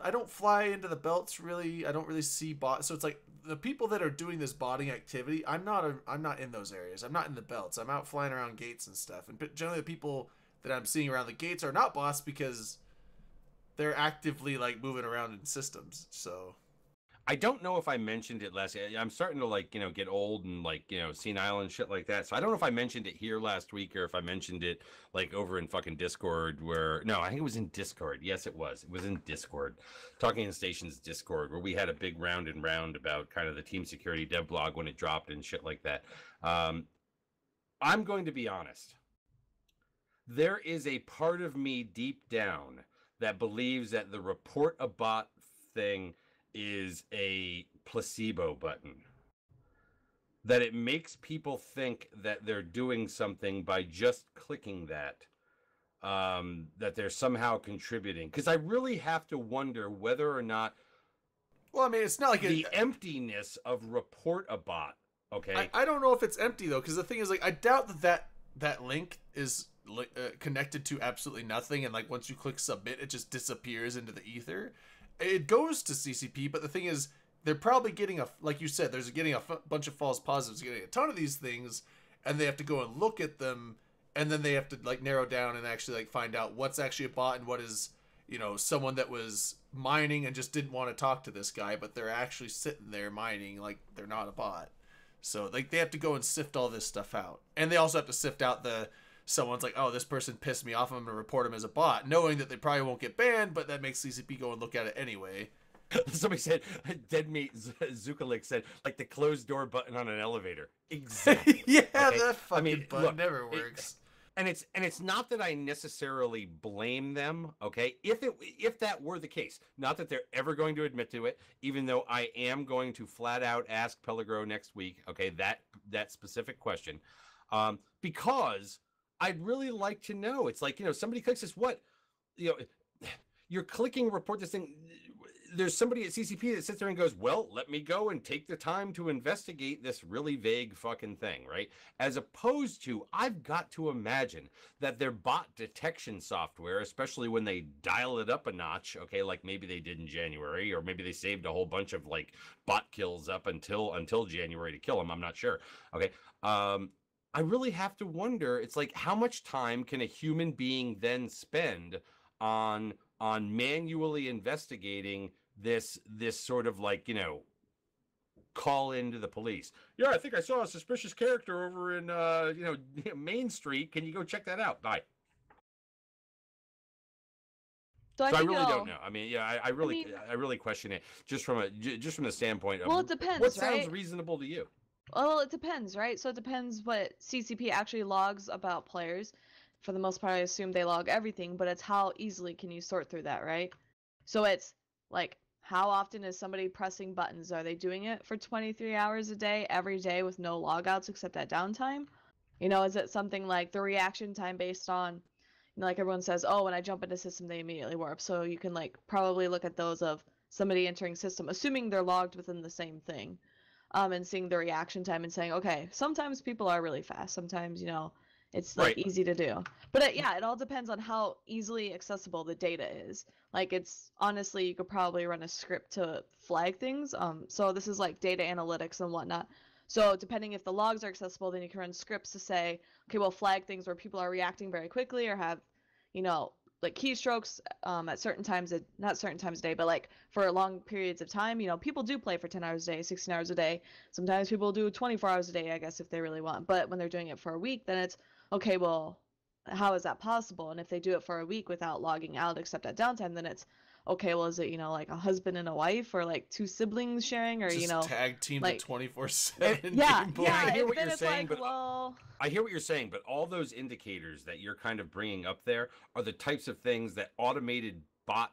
I don't fly into the belts really. I don't really see bots. So it's like the people that are doing this botting activity, I'm not in those areas. I'm not in the belts. I'm out flying around gates and stuff. And generally the people that I'm seeing around the gates are not bots because they're actively like moving around in systems. So I don't know if I mentioned it last. I'm starting to get old and senile and shit like that. So I don't know if I mentioned it here last week or if I mentioned it like over in fucking Discord I think it was in Discord. Yes, it was. It was in Discord. Talking in Station's Discord, where we had a big round and round about kind of the Team Security dev blog when it dropped and shit like that. I'm going to be honest. There is a part of me deep down that believes that the report a bot thing is a placebo button, that it makes people think that they're doing something by just clicking that they're somehow contributing. Because I really have to wonder whether or not, well, I mean, it's not like the emptiness of report a bot, okay, I don't know if it's empty though, because the thing is, like, I doubt that link is connected to absolutely nothing, and like once you click submit, it just disappears into the ether. It goes to CCP, but the thing is, they're probably getting like you said, there's getting a bunch of false positives, getting a ton of these things, and they have to go and look at them, and then they have to like narrow down and actually like find out what's actually a bot and what is, someone that was mining and just didn't want to talk to this guy, but they're actually sitting there mining, like they're not a bot. So like they have to go and sift all this stuff out, and they also have to sift out someone's like, oh, this person pissed me off, I'm going to report him as a bot, knowing that they probably won't get banned, but that makes CCP go and look at it anyway. Somebody said, Dead Meat Zukalik said, like the closed door button on an elevator. Exactly. Yeah, okay? That fucking button never works. And it's not that I necessarily blame them, okay? If that were the case, not that they're ever going to admit to it, even though I am going to flat out ask Pellegro next week, okay, that specific question, because I'd really like to know. It's like, somebody clicks this, you're clicking report this thing. There's somebody at CCP that sits there and goes, well, let me go and take the time to investigate this really vague fucking thing, right? As opposed to, I've got to imagine that their bot detection software, especially when they dial it up a notch, okay, like maybe they did in January, or maybe they saved a whole bunch of like bot kills up until January to kill them. I'm not sure. Okay. I really have to wonder, it's like, how much time can a human being then spend on manually investigating this sort of like, call into the police? Yeah, I think I saw a suspicious character over in, Main Street. Can you go check that out? Bye. So I really don't know. I mean, yeah, I really question it just from the standpoint of, well, it depends, what sounds right? reasonable to you? Well, it depends, right? So it depends what CCP actually logs about players. For the most part, I assume they log everything, but it's how easily can you sort through that, right? So it's like, how often is somebody pressing buttons? Are they doing it for 23 hours a day, every day with no logouts except at downtime? Is it something like the reaction time based on, like everyone says, oh, when I jump into system, they immediately warp. So you can like probably look at those of somebody entering system, assuming they're logged within the same thing. And seeing the reaction time and saying, okay, sometimes people are really fast. Sometimes, It's like Right. easy to do. But yeah, it all depends on how easily accessible the data is. Like it's honestly, you could probably run a script to flag things. So this is like data analytics and whatnot. So depending if the logs are accessible, then you can run scripts to say, okay, we'll flag things where people are reacting very quickly or have, you know, like keystrokes at certain times, not certain times a day, but like for long periods of time. You know, people do play for 10 hours a day, 16 hours a day. Sometimes people do 24 hours a day, I guess, if they really want. But when they're doing it for a week, then it's okay, well, how is that possible? And if they do it for a week without logging out except at downtime, then it's okay, well, is it, you know, like a husband and a wife or like two siblings sharing or, Just you know, tag team like, the 24/7 yeah, gameplay. yeah, I hear and what then you're it's saying, like, but well, I hear what you're saying, but all those indicators that you're kind of bringing up there are the types of things that automated bot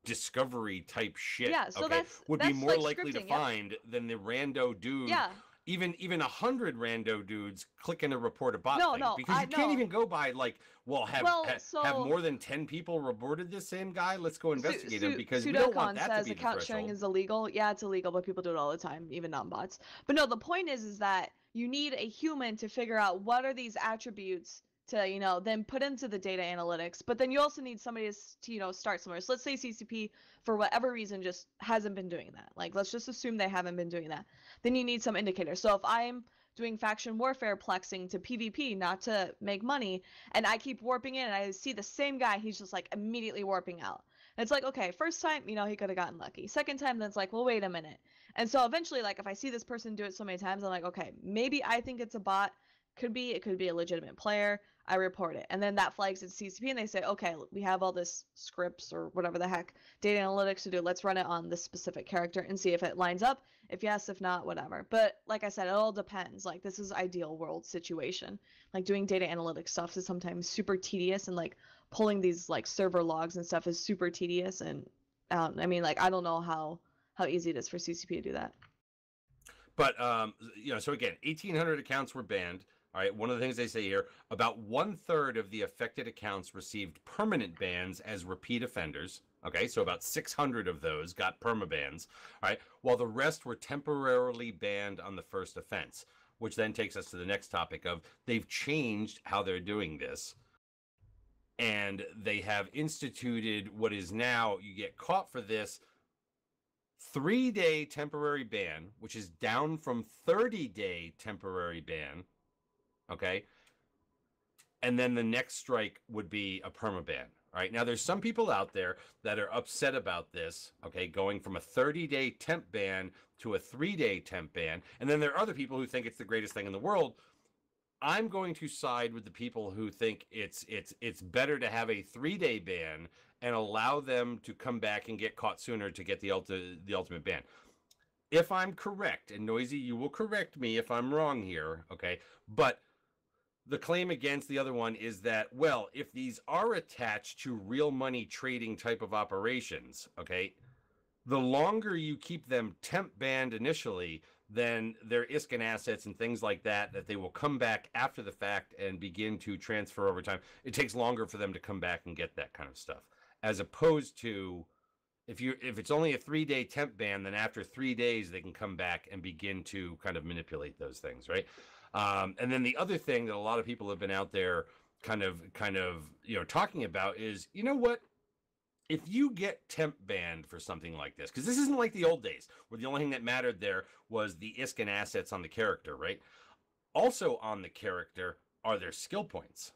discovery type shit, yeah, so okay, would be that's more like likely to scripting, yep. find than the rando dude. Yeah. Even 100 rando dudes clicking to report a bot No, thing, no, because I you can't know. even go by like, well, have so more than 10 people reported this same guy? Let's go investigate him, because we Sudoku don't want that to says be the account sharing threshold. is illegal. Yeah, it's illegal, but people do it all the time, even non-bots. But no, the point is that you need a human to figure out what are these attributes to, you know, then put into the data analytics. But then you also need somebody to, you know, start somewhere. So let's say CCP, for whatever reason, just hasn't been doing that. Like, let's just assume they haven't been doing that. Then you need some indicator. So if I'm doing faction warfare plexing to PvP, not to make money, and I keep warping in and I see the same guy, he's just like immediately warping out. And it's like, okay, first time, you know, he could have gotten lucky. Second time, then it's like, well, wait a minute. And so eventually, like, if I see this person do it so many times, I'm like, okay, maybe I think it's a bot. It could be a legitimate player. I report it. And then that flags at CCP and they say, okay, we have all this scripts or whatever the heck, data analytics to do. Let's run it on this specific character and see if it lines up. If yes, if not, whatever. But like I said, it all depends. Like, this is ideal world situation. Like, doing data analytics stuff is sometimes super tedious, and like pulling these like server logs and stuff is super tedious. And I mean, like, I don't know how easy it is for CCP to do that. But you know, so again, 1,800 accounts were banned. All right, one of the things they say here, about 1/3 of the affected accounts received permanent bans as repeat offenders. Okay, so about 600 of those got permabans. All right, while the rest were temporarily banned on the first offense, which then takes us to the next topic of they've changed how they're doing this. And they have instituted what is now, you get caught for this, 3-day temporary ban, which is down from 30-day temporary ban. Okay. And then the next strike would be a permaban. All right. Now, there's some people out there that are upset about this. Okay. Going from a 30-day temp ban to a 3-day temp ban. And then there are other people who think it's the greatest thing in the world. I'm going to side with the people who think it's better to have a 3-day ban and allow them to come back and get caught sooner to get the ultimate ban. If I'm correct, and Noisy, you will correct me if I'm wrong here, okay? But the claim against the other one is that, well, if these are attached to real money trading type of operations, okay, the longer you keep them temp banned initially, then their ISKN assets and things like that they will come back after the fact and begin to transfer over time. It takes longer for them to come back and get that kind of stuff, as opposed to if it's only a 3-day temp ban, then after 3 days they can come back and begin to kind of manipulate those things, right? And then the other thing that a lot of people have been out there kind of you know talking about is, you know what? If you get temp banned for something like this, because this isn't like the old days where the only thing that mattered there was the ISKN assets on the character, right? Also on the character are their skill points.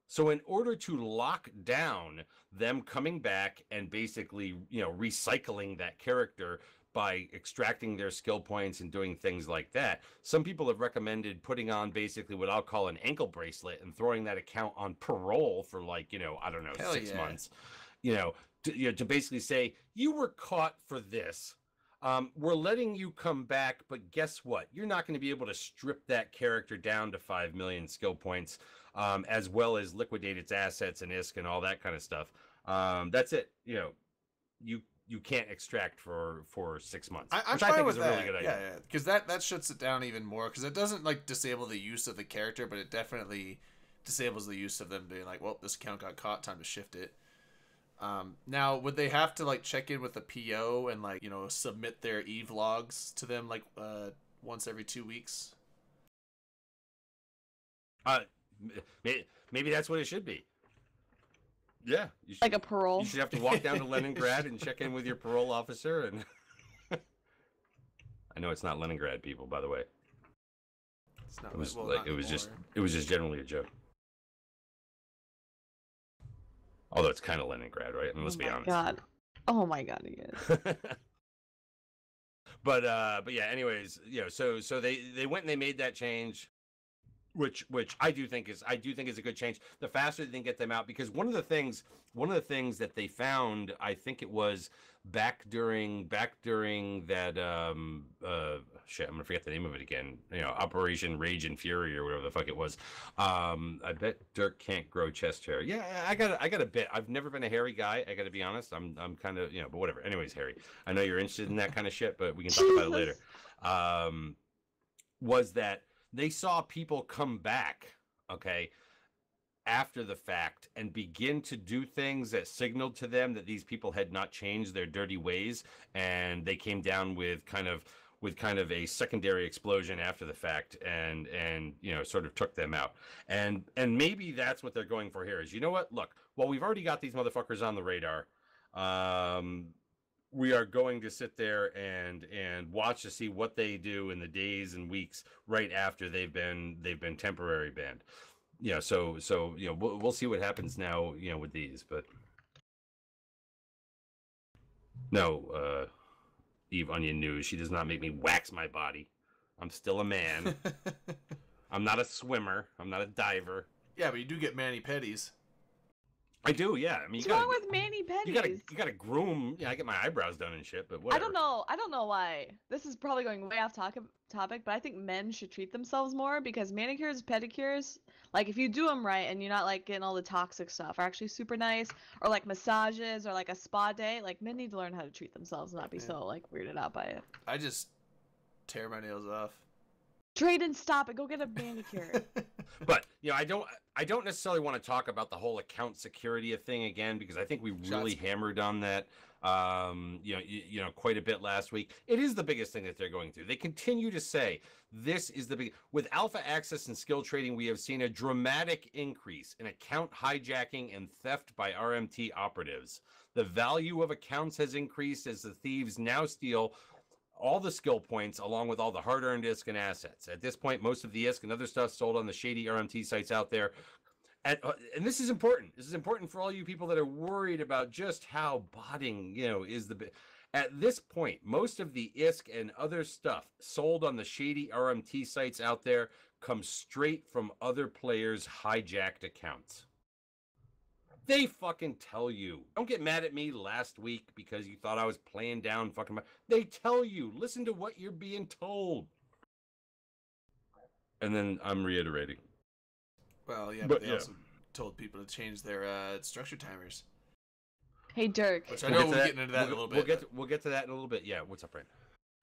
So in order to lock down them coming back and basically, you know, recycling that character by extracting their skill points and doing things like that, some people have recommended putting on basically what I'll call an ankle bracelet and throwing that account on parole for, like, you know, I don't know, Hell 6 yeah. months, to basically say, you were caught for this. We're letting you come back, but guess what? You're not going to be able to strip that character down to 5 million skill points, as well as liquidate its assets and ISK and all that kind of stuff. That's it. You know, you can't extract for 6 months, I'm which I fine think with is a that. really good idea. Yeah, because that shuts it down even more, because it doesn't like disable the use of the character, but it definitely disables the use of them being like, well, this account got caught, time to shift it. Now, would they have to like check in with the PO and like, you know, submit their EVE logs to them like once every 2 weeks? Uh, maybe that's what it should be. Yeah, you should, Like a parole. you should have to walk down to Leningrad and check in with your parole officer. And I know it's not Leningrad, people, by the way. It's not It was well, like not it was anymore. just generally a joke. Although it's kind of Leningrad, right? I mean, let's be honest. God. Oh my god, he is. But yeah. Anyways, so they went and they made that change, which I do think is a good change. The faster they can get them out, because one of the things that they found, I think it was back during that shit, I'm gonna forget the name of it again. Operation Rage and Fury or whatever the fuck it was. I bet Dirk can't grow chest hair. Yeah, I got a bit. I've never been a hairy guy. I got to be honest. I'm kind of but whatever. Anyways, Harry, I know you're interested in that kind of shit, but we can talk about it later. Was that they saw people come back, okay, after the fact and begin to do things that signaled to them that these people had not changed their dirty ways, and they came down with kind of a secondary explosion after the fact, and sort of took them out. And maybe that's what they're going for here is, you know what? Look, well, we've already got these motherfuckers on the radar. We are going to sit there and watch to see what they do in the days and weeks right after they've been temporary banned. So we'll see what happens now, with these. But no, Eve Onion News, she does not make me wax my body. I'm still a man. I'm not a swimmer. I'm not a diver. Yeah, but you do get mani-pedis. I do, yeah. I mean, What's wrong with mani-pedis? You gotta groom. Yeah, I get my eyebrows done and shit, but whatever. I don't know why. This is probably going way off topic, but I think men should treat themselves more, because manicures, pedicures, like if you do them right and you're not like getting all the toxic stuff, are actually super nice. Or like massages or like a spa day. Like men need to learn how to treat themselves and not be so like weirded out by it. I just tear my nails off. Drayden, stop it. Go get a manicure. But I don't necessarily want to talk about the whole account security thing again, because I think we really hammered on that quite a bit last week. It is the biggest thing that they're going through. They continue to say this is the big with alpha access and skill trading. We have seen a dramatic increase in account hijacking and theft by RMT operatives. The value of accounts has increased as the thieves now steal all the skill points along with all the hard-earned ISK and assets. At this point, most of the ISK and other stuff sold on the shady RMT sites out there. And this is important. This is important for all you people that are worried about just how botting, is the... At this point, most of the ISK and other stuff sold on the shady RMT sites out there comes straight from other players' hijacked accounts. They fucking tell you. Don't get mad at me last week because you thought I was playing down fucking... They tell you. Listen to what you're being told. And then I'm reiterating. Well, yeah, but they also told people to change their structure timers. Hey, Dirk. Which I know we'll get into that in a little bit. We'll get to that in a little bit. Yeah, what's up, Ryan?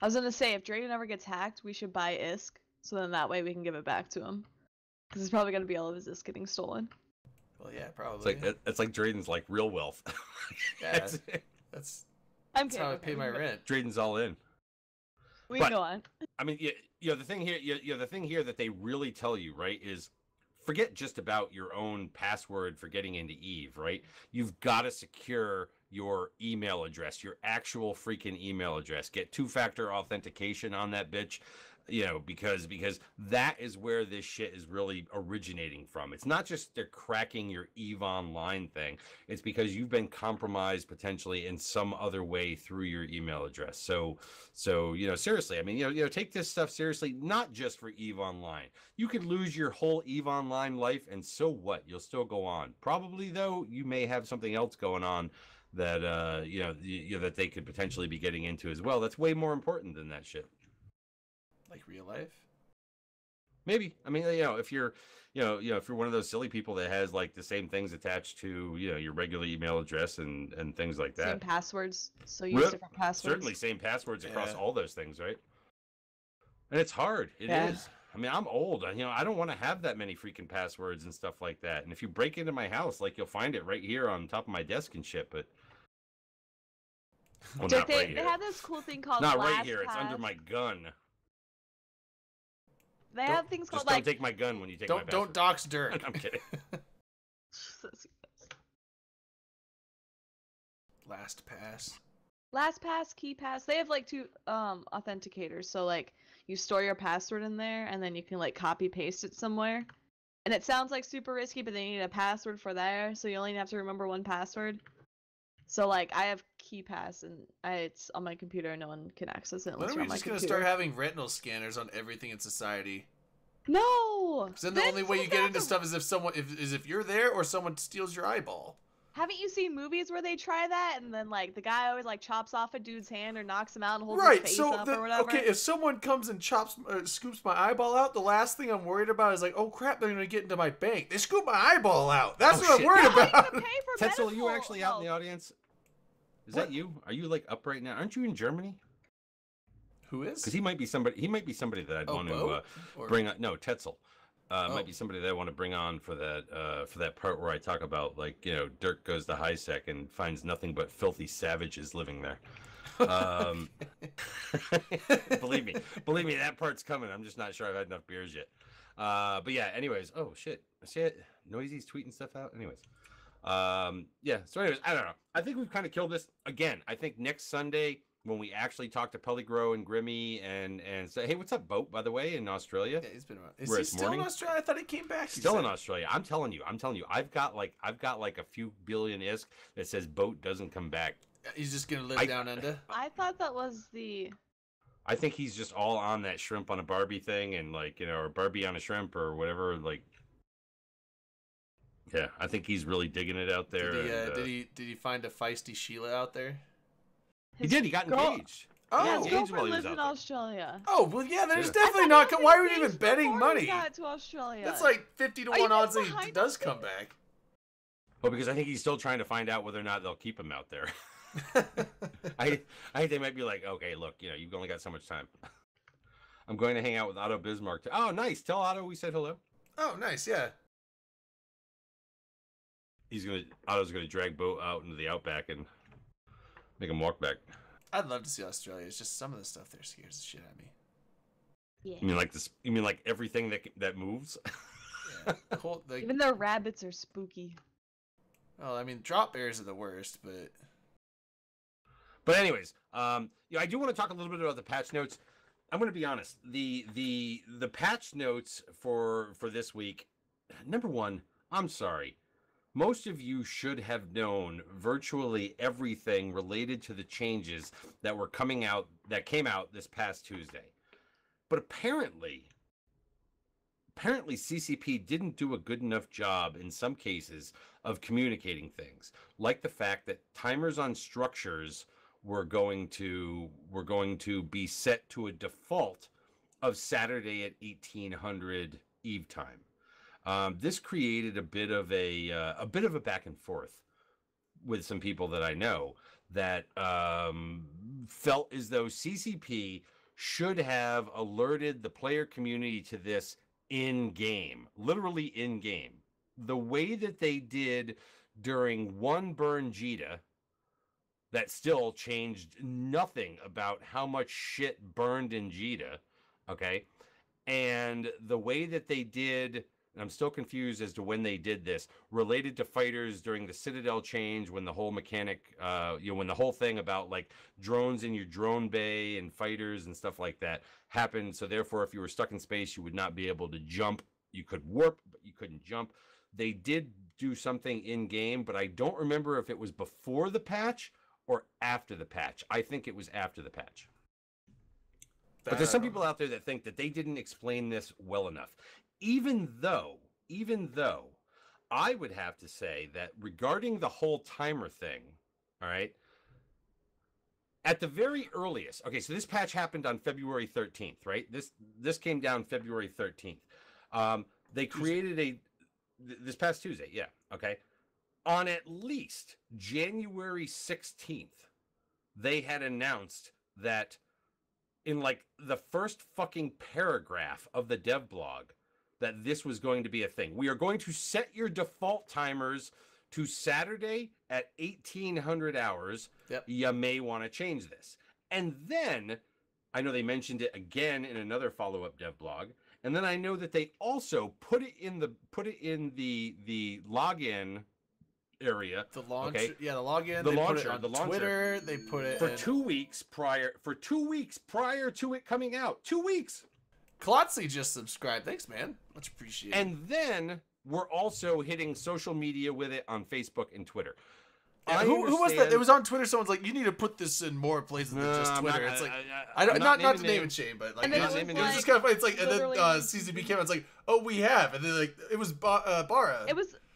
I was gonna say, if Drayden ever gets hacked, we should buy ISK, so then that way we can give it back to him. Because it's probably gonna be all of his ISK getting stolen. Well, yeah, probably. It's like Drayden's like real wealth. Yeah, that's how I pay my rent. Drayden's all in. We can go on. I mean, the thing here that they really tell you, right, is forget just about your own password for getting into Eve, right? You've got to secure your email address, your actual freaking email address. Get two-factor authentication on that bitch. Because that is where this shit is really originating from. It's not just they're cracking your EVE Online thing. It's because you've been compromised potentially in some other way through your email address. So seriously, I mean, take this stuff seriously, not just for EVE Online. You could lose your whole EVE Online life, and so what? You'll still go on. Probably, though, you may have something else going on that, that they could potentially be getting into as well. That's way more important than that shit. Like real life? Maybe. I mean, if you're one of those silly people that has like the same things attached to, your regular email address and things like that. Same passwords. So use different passwords. Certainly same passwords across all those things, right? And it's hard. It is. I mean, I'm old. I don't want to have that many freaking passwords and stuff like that. And if you break into my house, like you'll find it right here on top of my desk and shit, but well, not right here. They have this cool thing called not right here. It's under my gun. They have things called Just don't like. take my gun when you take my password. Don't dox Dirk. I'm kidding. LastPass. LastPass, KeyPass. They have like two authenticators. So like you store your password in there, and then you can like copy paste it somewhere. And it sounds like super risky, but they need a password for there, so you only have to remember one password. So like I have KeyPass, and it's on my computer, and no one can access it When unless are you're we on my just gonna computer. start having retinal scanners on everything in society? No. Because then the only way you get into stuff is if you're there or someone steals your eyeball. Haven't you seen movies where they try that, and then like the guy always like chops off a dude's hand or knocks him out and holds his face up or whatever? Okay, if someone comes and scoops my eyeball out, the last thing I'm worried about is like, oh crap, they're gonna get into my bank. They scoop my eyeball out. That's what I'm worried about. Tetzel, are you actually out in the audience? Is that you? Are you like up right now? Aren't you in Germany? Who is? Because he might be somebody. He might be somebody that I'd want to bring on. No, Tetzel. Might be somebody that I want to bring on for that part where I talk about, like, you know, Dirk goes to high sec and finds nothing but filthy savages living there. Believe me, that part's coming. I'm just not sure I've had enough beers yet. But yeah, anyways, oh shit, I see it. Noisy's tweeting stuff out. Anyways, yeah. So anyways, I don't know. I think we've kind of killed this again. I think next Sunday, when we actually talk to Pelligro and Grimmy and say, hey, what's up, Boat, by the way, in Australia? Yeah, he's been around. Is he still in Australia? I thought he came back. Still in Australia. I'm telling you. I've got like a few billion ISK that says Boat doesn't come back. He's just gonna live down under. I thought that was the. I think he's just all on that shrimp on a Barbie thing, and like, you know, or Barbie on a shrimp or whatever. Like, yeah, I think he's really digging it out there. Did he find a feisty Sheila out there? He did. He got engaged. Oh, his girlfriend lives in Australia. Oh, well, yeah. There's definitely not. Why are we even betting money? Got to Australia. That's like 50 to 1 odds that he does come back. Well, because I think he's still trying to find out whether or not they'll keep him out there. I think they might be like, okay, look, you know, you've only got so much time. I'm going to hang out with Otto Bismarck. Oh, nice. Tell Otto we said hello. Oh, nice. Yeah. Otto's gonna drag Boat out into the outback and make him walk back. I'd love to see Australia. It's just some of the stuff there scares the shit out of me. Yeah. You mean like this? You mean like everything that moves? Yeah. Even their rabbits are spooky. Well, I mean, drop bears are the worst, But anyways, yeah, I do want to talk a little bit about the patch notes. I'm going to be honest. The patch notes for this week. Number one, I'm sorry. Most of you should have known virtually everything related to the changes that came out this past Tuesday. But apparently CCP didn't do a good enough job in some cases of communicating things, like the fact that timers on structures were going to be set to a default of Saturday at 1800 Eve time. This created a bit of a back and forth with some people that I know that felt as though CCP should have alerted the player community to this in game, literally in game. The way that they did during one burn Jita, that still changed nothing about how much shit burned in Jita, okay? And the way that they did, and I'm still confused as to when they did this, related to fighters during the Citadel change, when the whole mechanic, when the whole thing about like drones in your drone bay and fighters and stuff like that happened. So therefore, if you were stuck in space, you would not be able to jump. You could warp, but you couldn't jump. They did do something in game, but I don't remember if it was before the patch or after the patch. I think it was after the patch. But there's some people out there that think that they didn't explain this well enough. Even though I would have to say that regarding the whole timer thing, all right, at the very earliest, okay, so this patch happened on February 13th, right? This came down February 13th. They created this past Tuesday, yeah, okay. On at least January 16th, they had announced that in like the first fucking paragraph of the dev blog that this was going to be a thing. We are going to set your default timers to Saturday at 1800 hours. Yep. You may want to change this. And then, I know they mentioned it again in another follow-up dev blog, And then I know that they also put it in the login area. The launch, okay? yeah, the login. The they launcher, put it on the launcher. Twitter. They put it for in... 2 weeks prior. For 2 weeks prior to it coming out. 2 weeks. Klotzy just subscribed. Thanks, man. Much appreciated. And then we're also hitting social media with it on Facebook and Twitter. Yeah, who was that? It was on Twitter. Someone's like, "You need to put this in more places than just Twitter." It's like, I don't, not to name and shame, but like, And then it it was was just kind of funny. It's like, and then literally- CCP came out. It's like, "Oh, we have," and then like it was Bara. It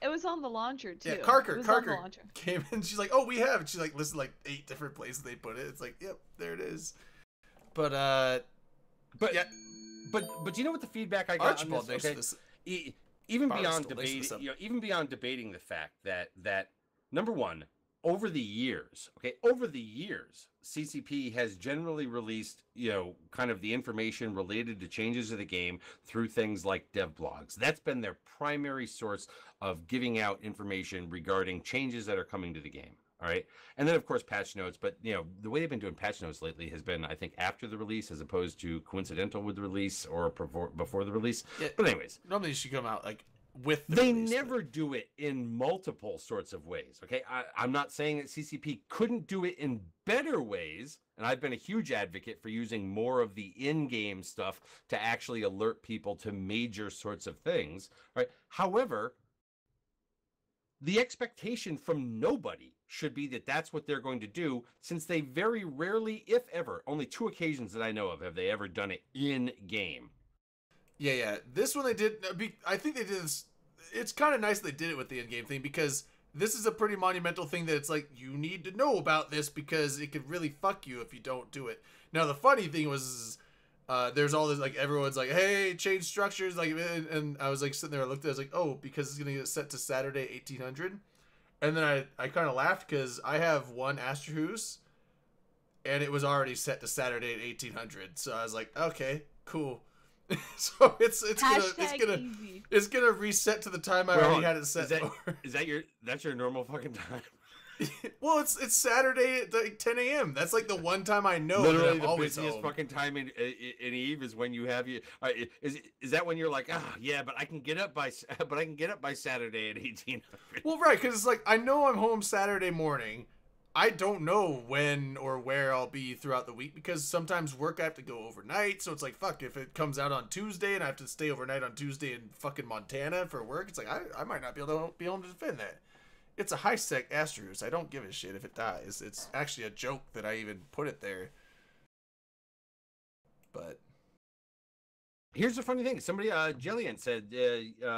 was on the launcher too. Yeah, It Karker was on the launcher. came in. She's like, "Oh, we have." And she's like, listed like 8 different places they put it. It's like, "Yep, there it is." But yeah, but you know what the feedback I got Archibald on makes this? this. Even Bar's beyond delicious. debating, even beyond debating the fact that number one, over the years, CCP has generally released, kind of the information related to changes to the game through things like dev blogs. That's been their primary source of giving out information regarding changes that are coming to the game. All right. And then, of course, patch notes. But, the way they've been doing patch notes lately has been, I think, after the release as opposed to coincidental with the release or before the release. Yeah, but anyways. Normally you should come out like with the They release, never do it in multiple sorts of ways. Okay. I'm not saying that CCP couldn't do it in better ways. And I've been a huge advocate for using more of the in-game stuff to actually alert people to major sorts of things. Right. However, the expectation from nobody should be that that's what they're going to do, since they very rarely, if ever, only 2 occasions that I know of, have they ever done it in game. Yeah. This one they did. I think they did this. It's kind of nice they did it with the in-game thing, because this is a pretty monumental thing that it's like, you need to know about this because it could really fuck you if you don't do it. Now, the funny thing was, there's all this, like, everyone's like, hey, change structures, like, and I was like sitting there, I looked at it, I was like, oh, because it's gonna get set to Saturday 1800. And then I kind of laughed because I have one Astrahus, and it was already set to Saturday at 1800. So I was like, okay, cool. So it's gonna reset to the time I already had it set for. That's your normal fucking time? Well, it's Saturday at like 10 a.m. That's like the one time I know. Literally, that I'm the always busiest home. fucking time in Eve is when you have you. Is that when you're like, yeah, but I can get up by Saturday at 1800. Well, right, because it's like I know I'm home Saturday morning. I don't know when or where I'll be throughout the week, because sometimes work I have to go overnight. So it's like, fuck, if it comes out on Tuesday and I have to stay overnight on Tuesday in fucking Montana for work, it's like I might not be able to be home to defend that. It's a high-sec Astrahus. I don't give a shit if it dies. It's actually a joke that I even put it there. But here's the funny thing. Somebody, Jillian said,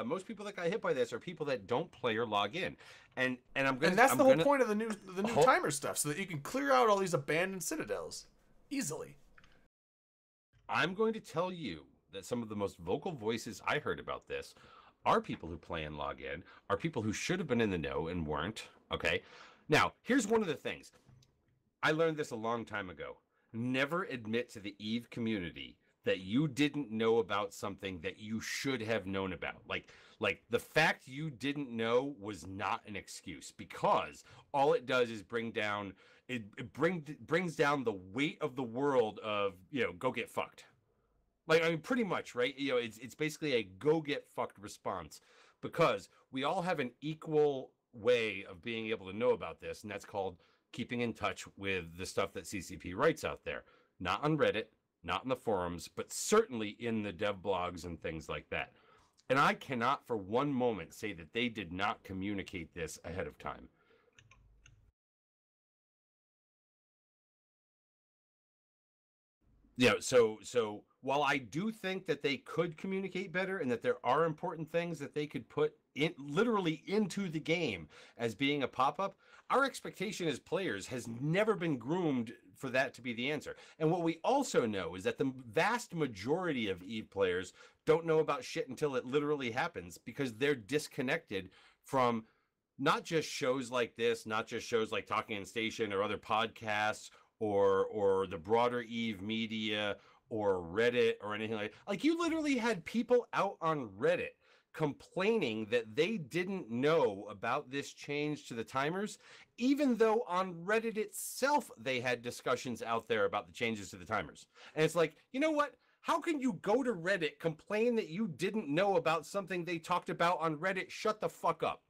most people that got hit by this are people that don't play or log in. And that's the whole point of the new timer stuff, so that you can clear out all these abandoned citadels easily. I'm going to tell you that some of the most vocal voices I heard about this are people who play and log in, are people who should have been in the know and weren't. Okay. Now, here's one of the things. I learned this a long time ago. Never admit to the EVE community that you didn't know about something that you should have known about. Like the fact you didn't know was not an excuse, because all it does is brings down the weight of the world of, go get fucked. Like, I mean, pretty much, right? It's basically a go get fucked response, because we all have an equal way of being able to know about this, and that's called keeping in touch with the stuff that CCP writes out there. Not on Reddit, not in the forums, but certainly in the dev blogs and things like that. And I cannot for one moment say that they did not communicate this ahead of time. So while I do think that they could communicate better, and that there are important things that they could put in literally into the game as being a pop-up, our expectation as players has never been groomed for that to be the answer. And what we also know is that the vast majority of EVE players don't know about shit until it literally happens, because they're disconnected from not just shows like this, not just shows like Talking in Station or other podcasts, or the broader EVE media or Reddit or anything like you literally had people out on Reddit complaining that they didn't know about this change to the timers, even though on Reddit itself they had discussions out there about the changes to the timers. And it's like, you know what? How can you go to Reddit, complain that you didn't know about something they talked about on Reddit? Shut the fuck up.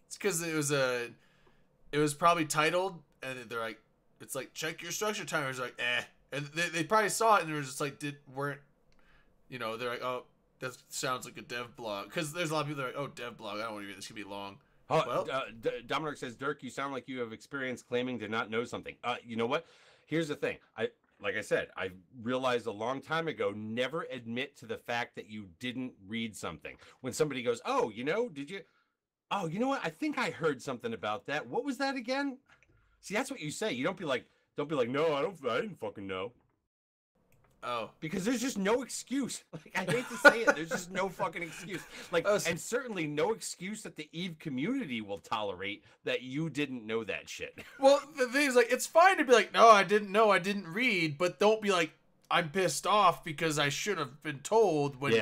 It's because it was probably titled, and they're like, it's like, check your structure timers. Like, and they probably saw it, and they were just like, they're like, oh, that sounds like a dev blog, because there's a lot of people that are like, oh, dev blog, I don't want to read this, could be long. Well, Dominic says, Dirk, you sound like you have experience claiming to not know something. You know what? Here's the thing. Like I said, I realized a long time ago, never admit to the fact that you didn't read something. When somebody goes, oh, did you? Oh, you know what? I think I heard something about that. What was that again? See, that's what you say. You don't be like, no, I didn't fucking know. Oh, because there's just no excuse. Like, I hate to say it, there's just no fucking excuse. Like, and certainly no excuse that the EVE community will tolerate that you didn't know that shit. Well, the thing is, like, it's fine to be like, no, I didn't know, I didn't read, but don't be like, I'm pissed off because I should have been told. When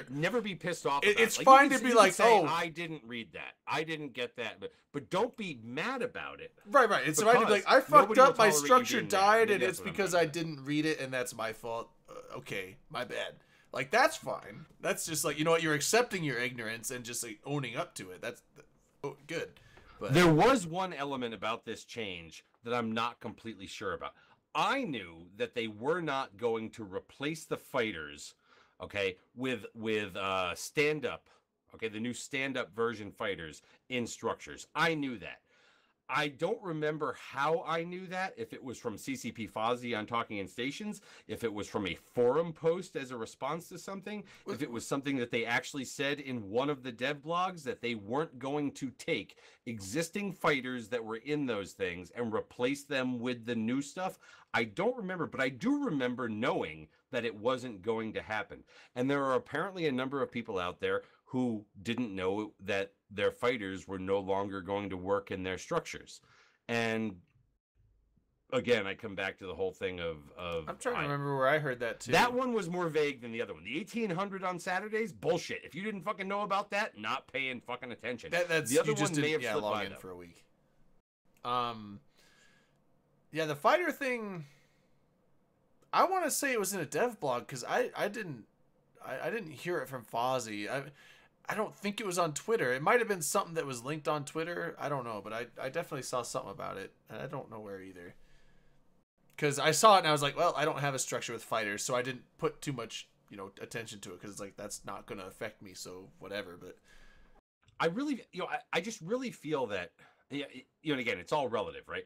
never be pissed off. It's fine to be like, say, oh, I didn't read that, I didn't get that, but don't be mad about it. Right. It's fine to be like, I fucked up, my structure died, and it's because I didn't read it, and that's my fault. Okay, my bad. Like, that's fine. That's just like, you know what? You're accepting your ignorance and just like owning up to it. That's good. But there was one element about this change that I'm not completely sure about. I knew that they were not going to replace the fighters, okay, with stand-up, okay, the new stand-up version fighters in structures. I knew that. I don't remember how I knew that, if it was from CCP Fozzie on Talking in Stations, if it was from a forum post as a response to something, if it was something that they actually said in one of the dev blogs that they weren't going to take existing fighters that were in those things and replace them with the new stuff. I don't remember, but I do remember knowing that it wasn't going to happen. And there are apparently a number of people out there who didn't know that their fighters were no longer going to work in their structures. And again, I come back to the whole thing of I'm trying to remember where I heard that too. That one was more vague than the other one. The 1800 on Saturdays, bullshit. If you didn't fucking know about that, not paying fucking attention. That's the other you just one may have didn't, slipped log by in though. for a week. Yeah, the fighter thing, I want to say it was in a dev blog, because I didn't hear it from Fozzie. I don't think it was on Twitter. It might have been something that was linked on Twitter. I don't know, but I definitely saw something about it, and I don't know where either. Because I saw it and I was like, well, I don't have a structure with fighters, so I didn't put too much, attention to it, because it's like, that's not going to affect me, so whatever. But I really, I just really feel that, and again, it's all relative, right?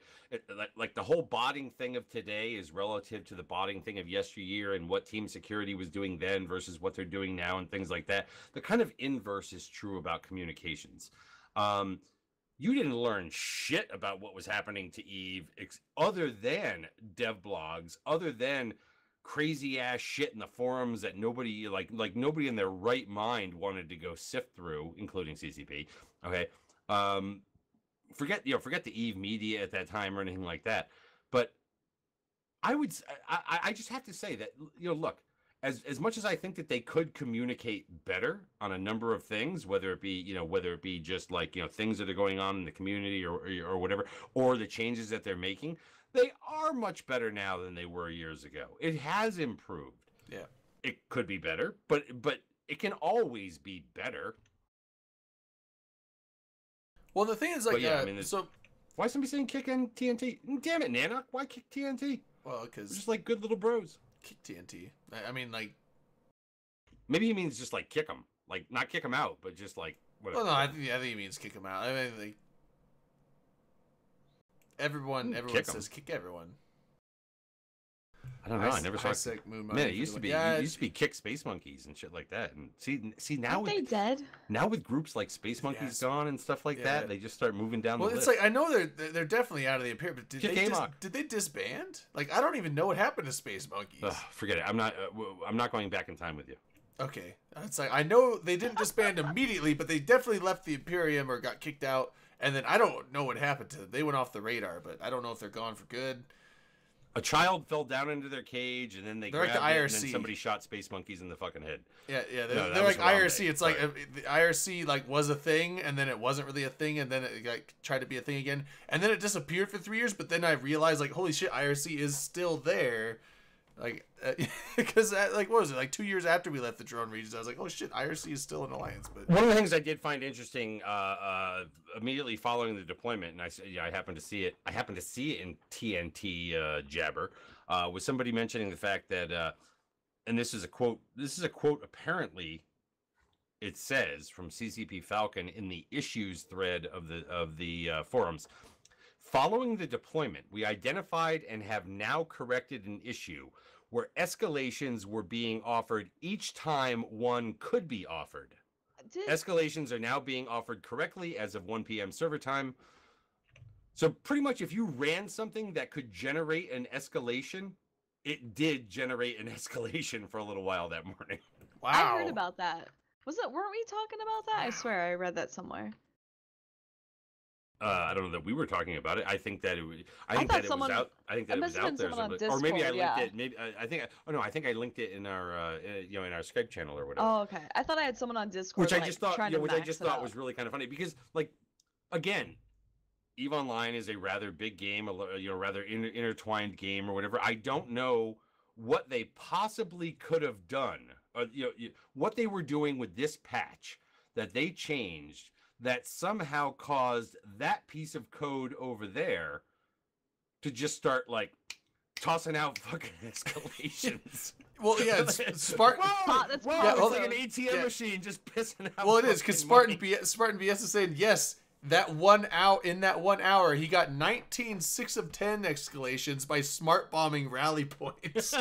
Like the whole botting thing of today is relative to the botting thing of yesteryear and what Team Security was doing then versus what they're doing now and things like that. The kind of inverse is true about communications. You didn't learn shit about what was happening to EVE other than dev blogs, other than crazy ass shit in the forums that nobody like nobody in their right mind wanted to go sift through, including CCP. Okay. Forget the EVE media at that time or anything like that. But I just have to say that, look, as much as I think that they could communicate better on a number of things, whether it be just like, things that are going on in the community or whatever, or the changes that they're making, they are much better now than they were years ago. It has improved. Yeah. It could be better, but it can always be better. Well, the thing is, like, so why somebody saying kick TNT? Damn it, Nana! Why kick TNT? Well, because just like good little bros. Kick TNT. I mean, like, maybe he means just like kick them, like not kick them out, but just like whatever. Well, no, I think he means kick them out. I mean, like, everyone says kick everyone. I don't know. I never saw it. Man, it used to be. It used to be kick Space Monkeys and shit like that. And see now Aren't they dead? Now with groups like Space Monkeys gone and stuff like that, they just start moving down. Well, the it's list. like, I know they're definitely out of the appearance. But did they disband? Like, I don't even know what happened to Space Monkeys. Forget it. I'm not going back in time with you. Okay, it's like, I know they didn't disband immediately, but they definitely left the Imperium or got kicked out. And then I don't know what happened to them. They went off the radar, but I don't know if they're gone for good. A child fell down into their cage, and then they're grabbed like the IRC. It, and then somebody shot Space Monkeys in the fucking head. Yeah. They're like IRC. It's like the IRC like was a thing, and then it wasn't really a thing, and then it like tried to be a thing again, and then it disappeared for 3 years. But then I realized, like, holy shit, IRC is still there. Like, because like what was it? Like 2 years after we left the drone regions, I was like, oh shit, IRC is still in alliance. But one of the things I did find interesting immediately following the deployment, and I happened to see it. I happened to see it in TNT Jabber, was somebody mentioning the fact that, and this is a quote. This is a quote. Apparently, it says from CCP Falcon in the issues thread of the forums. Following the deployment, we identified and have now corrected an issue where escalations were being offered each time one could be offered. Escalations are now being offered correctly as of 1 p.m. server time. So pretty much if you ran something that could generate an escalation, it did generate an escalation for a little while that morning. wow, I heard about that. Weren't we talking about that? I swear I read that somewhere. I don't know that we were talking about it. I think that it was. I I think thought that someone- it was out. I think that it it must was have out been there, someone on or maybe I Discord, linked yeah. it. Maybe I think. Oh no, I think I linked it in our, in our Skype channel or whatever. Oh, okay. I thought I had someone on Discord. Which I like, just thought, trying yeah, to which I max just it thought out. was really kind of funny because, like, again, EVE Online is a rather big game, rather intertwined game or whatever. I don't know what they possibly could have done, what they were doing with this patch that they changed that somehow caused that piece of code over there to just start like tossing out fucking escalations. well, yeah, it's Spartan. That's Whoa, Yeah, it's hold like on. an ATM Yeah. machine just pissing out. Well, it is because fucking Spartan money. BS is saying yes. That 1 hour in that 1 hour, he got 19 6 of 10 escalations by smart bombing rally points.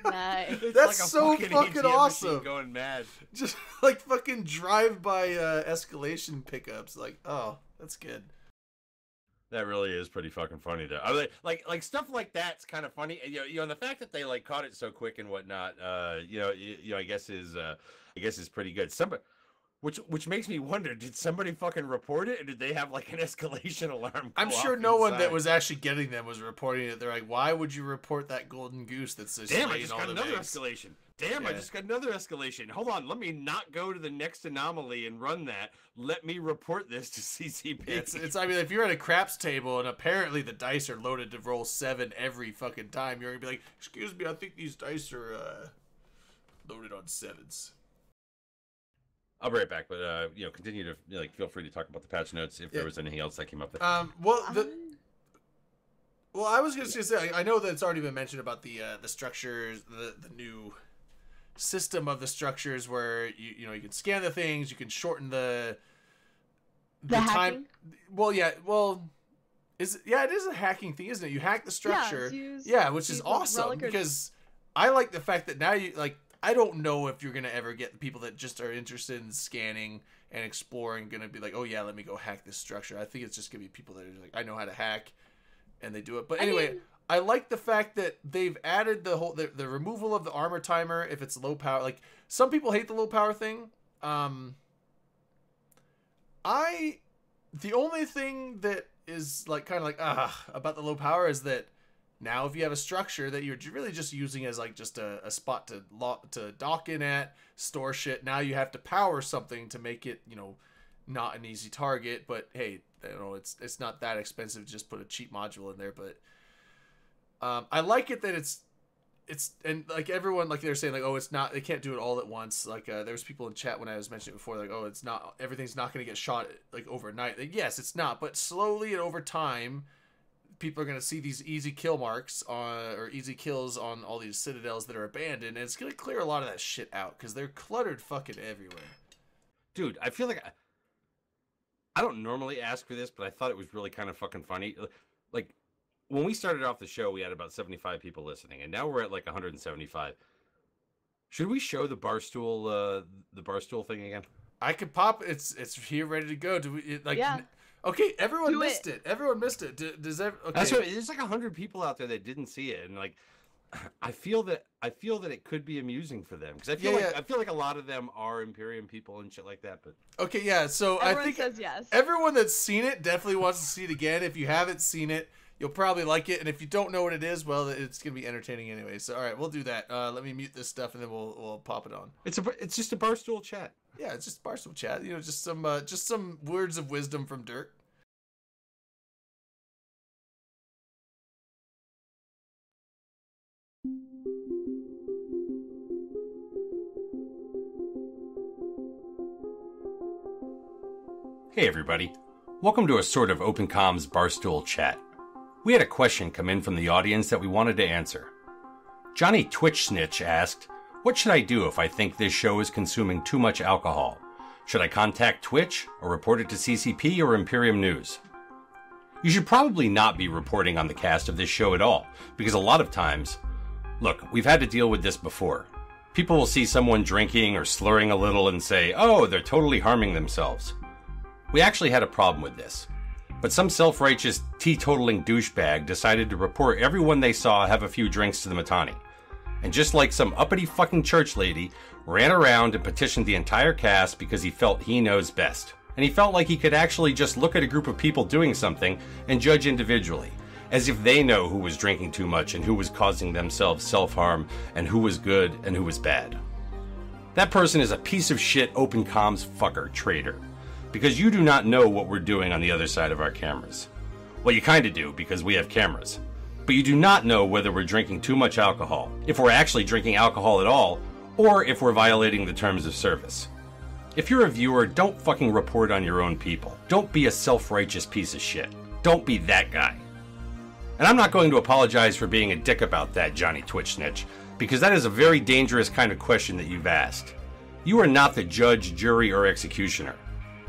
Nice. It's That's like a so fucking fucking ATM machine awesome. going mad. Just like fucking drive-by escalation pickups. Like, oh, that's good. That really is pretty fucking funny, though. I mean, like stuff like that's kind of funny. And, and the fact that they like caught it so quick and whatnot, I guess is pretty good. Which makes me wonder, did somebody fucking report it, or did they have like an escalation alarm? I'm go sure off no one that inside? was actually getting them was reporting it. They're like, why would you report that golden goose that's just Damn, I laying just all got the another eggs? escalation. Damn, I Yeah. just got another escalation. Hold on, let me not go to the next anomaly and run that. Let me report this to CCP. It's I mean, if you're at a craps table and apparently the dice are loaded to roll 7 every fucking time, you're gonna be like, excuse me, I think these dice are loaded on 7s. I'll be right back, but continue to feel free to talk about the patch notes if there was anything else that came up there. Well, I was just gonna say, I know that it's already been mentioned about the structures, the new system of the structures where you can scan the things, you can shorten the time. hacking? Well, yeah, it is a hacking thing, isn't it? You hack the structure, which is use awesome Relic or- because I like the fact that now I don't know if you're gonna ever get the people that just are interested in scanning and exploring gonna be like, oh yeah, let me go hack this structure. I think it's just gonna be people that are like, I know how to hack, and they do it. But anyway, I like the fact that they've added the removal of the armor timer if it's low power. Like some people hate the low power thing. The only thing that is like kind of like about the low power is that now if you have a structure that you're really just using as like just a spot to dock in at, store shit, now you have to power something to make it not an easy target. But hey, it's not that expensive to just put a cheap module in there. But I like it that it's and like everyone, like they're saying like, oh, it's not, they can't do it all at once. Like there was people in chat when I was mentioning it before, like, oh, it's not, everything's not going to get shot like overnight. Like, yes, it's not, but slowly and over time, people are going to see these easy kill marks or easy kills on all these citadels that are abandoned, and it's going to clear a lot of that shit out because they're cluttered fucking everywhere. Dude, I feel like I don't normally ask for this, but I thought it was really kind of fucking funny. Like, when we started off the show, we had about 75 people listening, and now we're at like 175. Should we show the barstool thing again? I could pop. It's here, ready to go. Do we like? Yeah. Okay, everyone Do missed it. Everyone missed it. Does that? Okay. That's what, there's like 100 people out there that didn't see it, and like, I feel that it could be amusing for them because I feel like a lot of them are Imperium people and shit like that. But Okay, yeah. So Everyone I think says yes. everyone that's seen it definitely wants to see it again. If you haven't seen it, you'll probably like it, and if you don't know what it is, well, it's gonna be entertaining anyway. So all right, we'll do that. Let me mute this stuff, and then we'll pop it on. it's just a barstool chat. Yeah, it's just Barstool chat. Just some words of wisdom from Dirk. Hey everybody, welcome to a sort of Open Comms Barstool chat. We had a question come in from the audience that we wanted to answer. Johnny Twitch Snitch asked, what should I do if I think this show is consuming too much alcohol? Should I contact Twitch or report it to CCP or Imperium News? You should probably not be reporting on the cast of this show at all, because a lot of times, look, we've had to deal with this before. People will see someone drinking or slurring a little and say, oh, they're totally harming themselves. We actually had a problem with this, but some self-righteous teetotaling douchebag decided to report everyone they saw have a few drinks to the Mittani. And just like some uppity fucking church lady, ran around and petitioned the entire cast because he felt he knows best. And he felt like he could actually just look at a group of people doing something and judge individually, as if they know who was drinking too much and who was causing themselves self-harm and who was good and who was bad. That person is a piece of shit open comms fucker traitor. Because you do not know what we're doing on the other side of our cameras. Well, you kinda do, because we have cameras. But you do not know whether we're drinking too much alcohol, if we're actually drinking alcohol at all, or if we're violating the terms of service. If you're a viewer, don't fucking report on your own people. Don't be a self-righteous piece of shit. Don't be that guy. And I'm not going to apologize for being a dick about that, Johnny Twitch Snitch, because that is a very dangerous kind of question that you've asked. You are not the judge, jury, or executioner.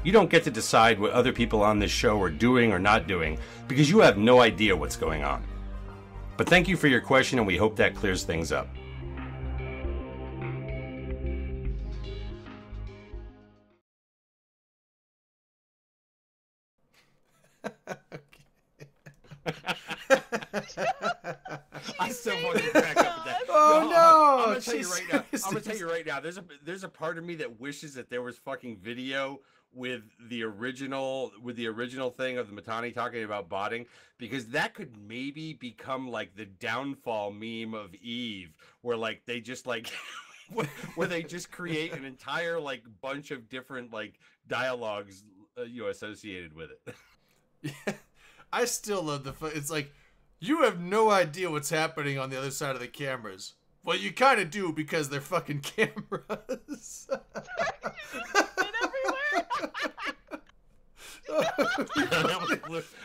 You don't get to decide what other people on this show are doing or not doing because you have no idea what's going on. But thank you for your question, and we hope that clears things up. I still want to crack up with that. Oh no! I'm gonna tell you right now. I'm gonna tell you right now. There's a part of me that wishes that there was fucking video with the original thing of the Mittani talking about botting, because that could maybe become like the downfall meme of Eve, where like they just like where they just create an entire like bunch of different like dialogues associated with it. Yeah, I still love it's like, you have no idea what's happening on the other side of the cameras. Well, you kind of do, because they're fucking cameras.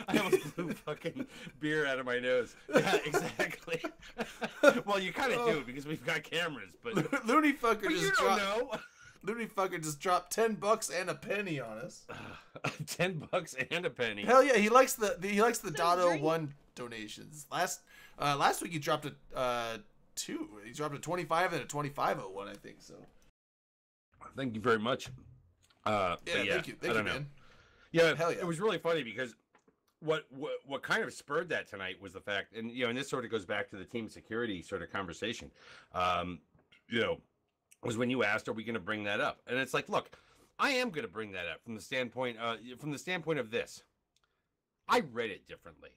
I almost blew fucking beer out of my nose. Yeah, exactly. Well, you kind of do, because we've got cameras, but Looney Fucker but just you don't know. Looney Fucker just dropped $10 and a penny on us. $10 and a penny. Hell yeah, he likes the .01 donations. Last week he dropped a 2. He dropped a 25 and a 2501, I think so. Thank you very much. Yeah, thank you, man. Yeah, hell yeah. It was really funny because what kind of spurred that tonight was the fact, and and this sort of goes back to the team security sort of conversation. Was when you asked, "Are we going to bring that up?" And it's like, look, I am going to bring that up from the standpoint of this. I read it differently.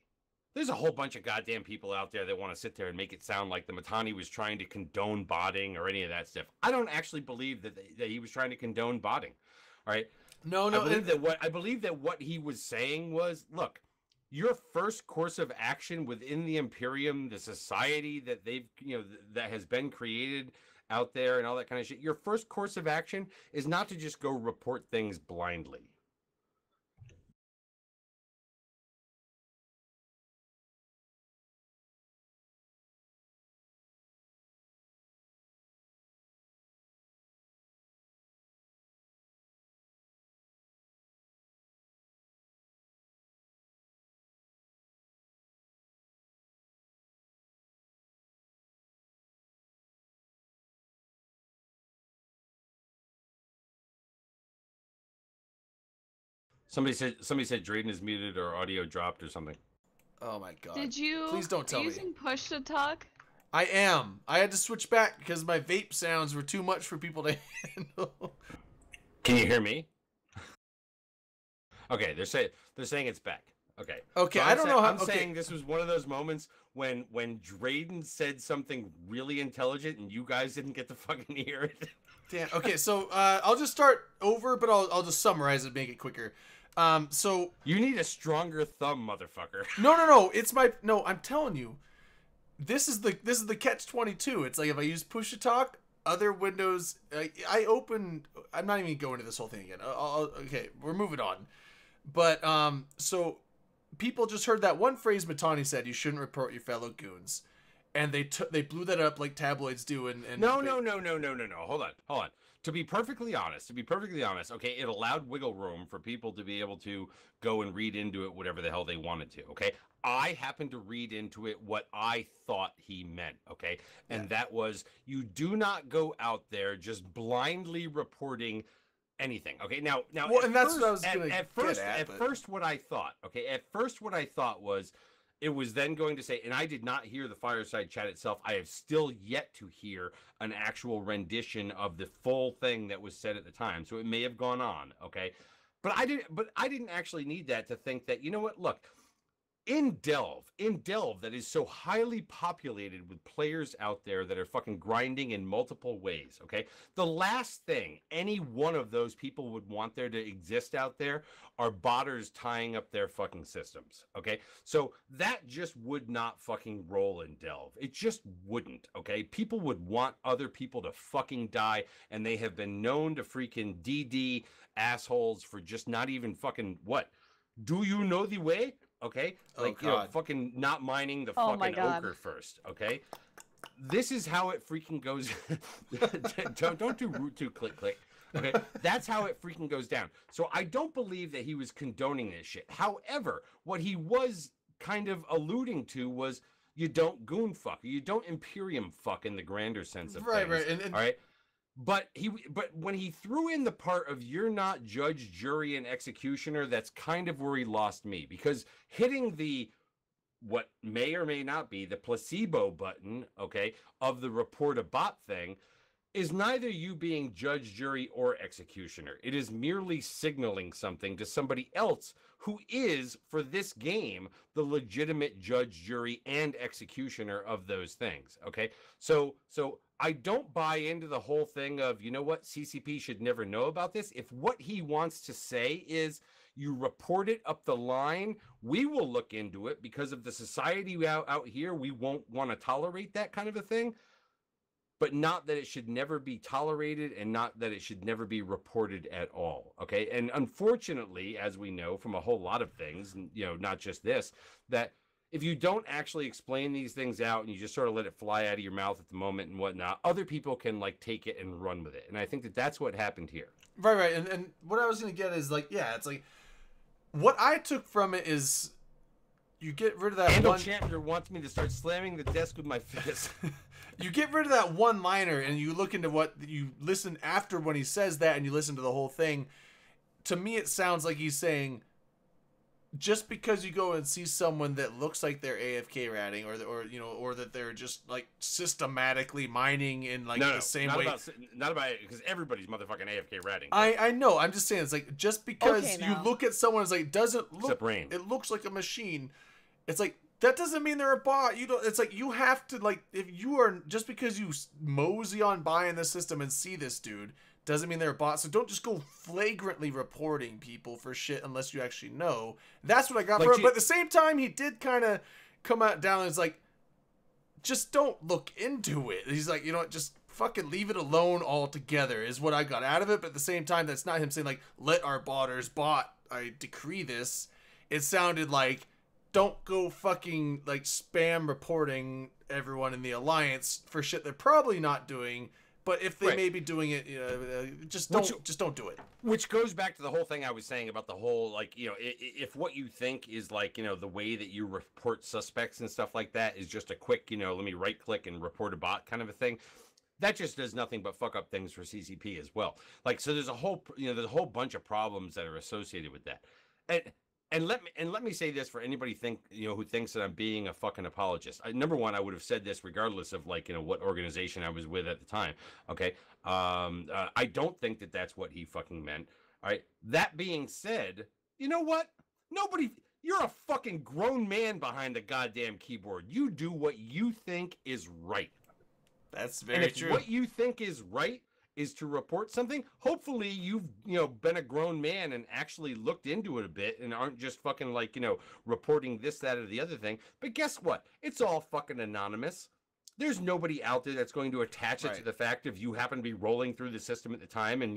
There's a whole bunch of goddamn people out there that want to sit there and make it sound like the Mittani was trying to condone botting or any of that stuff. I don't actually believe that he was trying to condone botting. All right. No. I believe that what he was saying was, look, your first course of action within the Imperium, the society that they've, that has been created out there and all that kind of shit. Your first course of action is not to just go report things blindly. Somebody said Drayden is muted or audio dropped or something. Oh my god. Did you? Please don't tell me. Using push to talk? I am. I had to switch back because my vape sounds were too much for people to handle. Can you hear me? Okay, they're saying it's back. Okay. Okay, So I don't know how. I'm saying this was one of those moments when Drayden said something really intelligent and you guys didn't get to fucking hear it. Damn. Okay, so I'll just start over, but I'll just summarize it and make it quicker. So you need a stronger thumb, motherfucker. No. I'm telling you, this is the catch-22. It's like if I use push to talk, other windows, I open. I'm not even going into this whole thing again. Okay, we're moving on. But so people just heard that one phrase Matani said: "You shouldn't report your fellow goons," and they blew that up like tabloids do. And no. Hold on. To be perfectly honest, okay, it allowed wiggle room for people to be able to go and read into it whatever the hell they wanted to, okay? I happened to read into it what I thought he meant, okay? And that was, you do not go out there just blindly reporting anything, okay? Now, well, and that's what I was going to at first, what I thought was, it was then going to say, and I did not hear the fireside chat itself. I have still yet to hear an actual rendition of the full thing that was said at the time. So it may have gone on, okay? But I didn't actually need that to think that, you know what, look, in Delve that is so highly populated with players out there that are fucking grinding in multiple ways, okay? The last thing any one of those people would want there to exist out there are botters tying up their fucking systems, okay? So that just would not fucking roll in Delve. It just wouldn't, okay? People would want other people to fucking die, and they have been known to freaking DD assholes for just not even fucking, what? Do you know the way? Okay, like, you know, fucking not mining the fucking ochre first. Okay, this is how it freaking goes. don't do root to click. Okay, that's how it freaking goes down. So I don't believe that he was condoning this shit. However, what he was kind of alluding to was, you don't goon fuck, you don't Imperium fuck in the grander sense of things. Right, and all right. But when he threw in the part of "you're not judge, jury, and executioner," that's kind of where he lost me, because hitting the, what may or may not be the placebo button, okay, of the report a bot thing, is neither you being judge, jury, or executioner. It is merely signaling something to somebody else who is, for this game, the legitimate judge, jury, and executioner of those things, okay? So I don't buy into the whole thing of, you know what, CCP should never know about this. If what he wants to say is, you report it up the line, we will look into it, because of the society out here, we won't want to tolerate that kind of a thing. But not that it should never be tolerated, and not that it should never be reported at all, okay? And unfortunately, as we know from a whole lot of things, you know, not just this, that if you don't actually explain these things out and you just sort of let it fly out of your mouth at the moment and whatnot, other people can, like, take it and run with it. And I think that that's what happened here. Right. And what I was going to get is, like, yeah, it's like, what I took from it is, you get rid of that Handle Champion wants me to start slamming the desk with my fist. You get rid of that one-liner and you look into what you listen after when he says that, and you listen to the whole thing. To me, it sounds like he's saying, just because you go and see someone that looks like they're AFK ratting, or that they're just, like, systematically mining in, like, the same way. Not about it, because everybody's motherfucking AFK ratting. I know. I'm just saying, it's like, just because you look at someone as, like, doesn't look, except Rain, it looks like a machine. It's like, that doesn't mean they're a bot. You don't. It's like, you have to, like, if you are, just because you mosey on by in the system and see this dude, doesn't mean they're a bot. So don't just go flagrantly reporting people for shit unless you actually know. That's what I got from it. But at the same time, he did kind of come out down and it's like, just don't look into it. He's like, you know what, just fucking leave it alone altogether is what I got out of it. But at the same time, that's not him saying, like, let our botters bot, I decree this. It sounded like, don't go fucking, like, spam reporting everyone in the Alliance for shit they're probably not doing. But if they may be doing it, just don't do it. Which goes back to the whole thing I was saying about the whole, like, you know, if what you think is, like, you know, the way that you report suspects and stuff like that is just a quick, you know, let me right click and report a bot kind of a thing, that just does nothing but fuck up things for CCP as well. Like, so there's a whole bunch of problems that are associated with that. And let me say this for anybody who thinks that I'm being a fucking apologist. Number one, I would have said this regardless of, like, you know, what organization I was with at the time. Okay, I don't think that that's what he fucking meant. All right. That being said, you know what? You're a fucking grown man behind the goddamn keyboard. You do what you think is right. That's very true. What you think is right is to report something, hopefully you've, been a grown man and actually looked into it a bit and aren't just fucking like, reporting this, that, or the other thing. But guess what? It's all fucking anonymous. There's nobody out there that's going to attach it to the fact if you happen to be rolling through the system at the time and,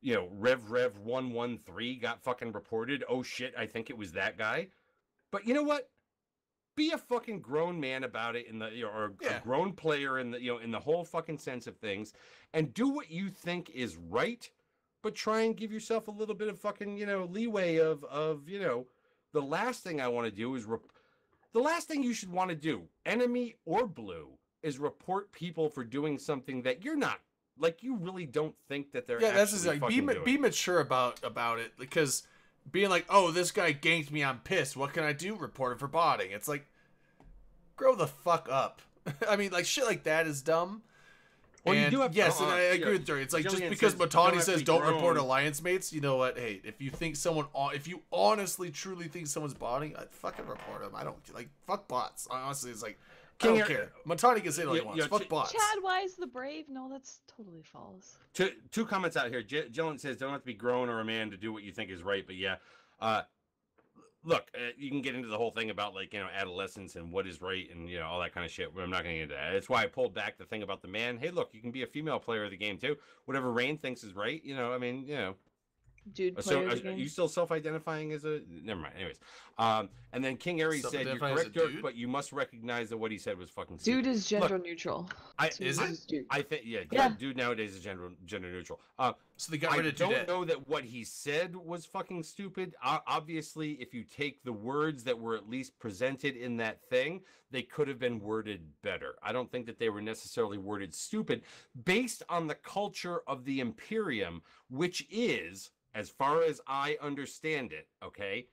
Rev 113 got fucking reported. Oh shit, I think it was that guy. But you know what? Be a fucking grown man about it or a grown player in the, in the whole fucking sense of things, and do what you think is right, but try and give yourself a little bit of fucking, leeway of, the last thing I want to do is the last thing you should want to do, enemy or blue, is report people for doing something that you're not, like, you really don't think that they're that's just like, be mature about it, because being like, oh, this guy ganked me, I'm pissed, what can I do? Report him for botting. It's like, grow the fuck up. I mean, like, shit like that is dumb. Well, and you do have yes, and I agree with Jerry. It's like, just because Matani says don't report alliance mates, you know what? Hey, if you honestly, truly think someone's botting, I'd fucking report them. I don't, like, fuck bots. Honestly, it's like, I don't care. Matani can say what he wants. Fuck bots. Chad Wise the Brave? No, that's totally false. Two comments out here. Jillian says, don't have to be grown or a man to do what you think is right, but yeah. Look, you can get into the whole thing about, like, adolescence and what is right and, all that kind of shit. But I'm not going to get into that. That's why I pulled back the thing about the man. Hey, look, you can be a female player of the game, too. Whatever Rain thinks is right, Dude, are you still self-identifying as a... Never mind. Anyways. And then King Aries said, you're correct, Dirk, but you must recognize that what he said was fucking stupid. Dude is gender neutral. I think, dude nowadays is gender neutral. So they got rid of Dude. I don't know that what he said was fucking stupid. Obviously, if you take the words that were at least presented in that thing, they could have been worded better. I don't think that they were necessarily worded stupid based on the culture of the Imperium, which is, as far as I understand it, okay,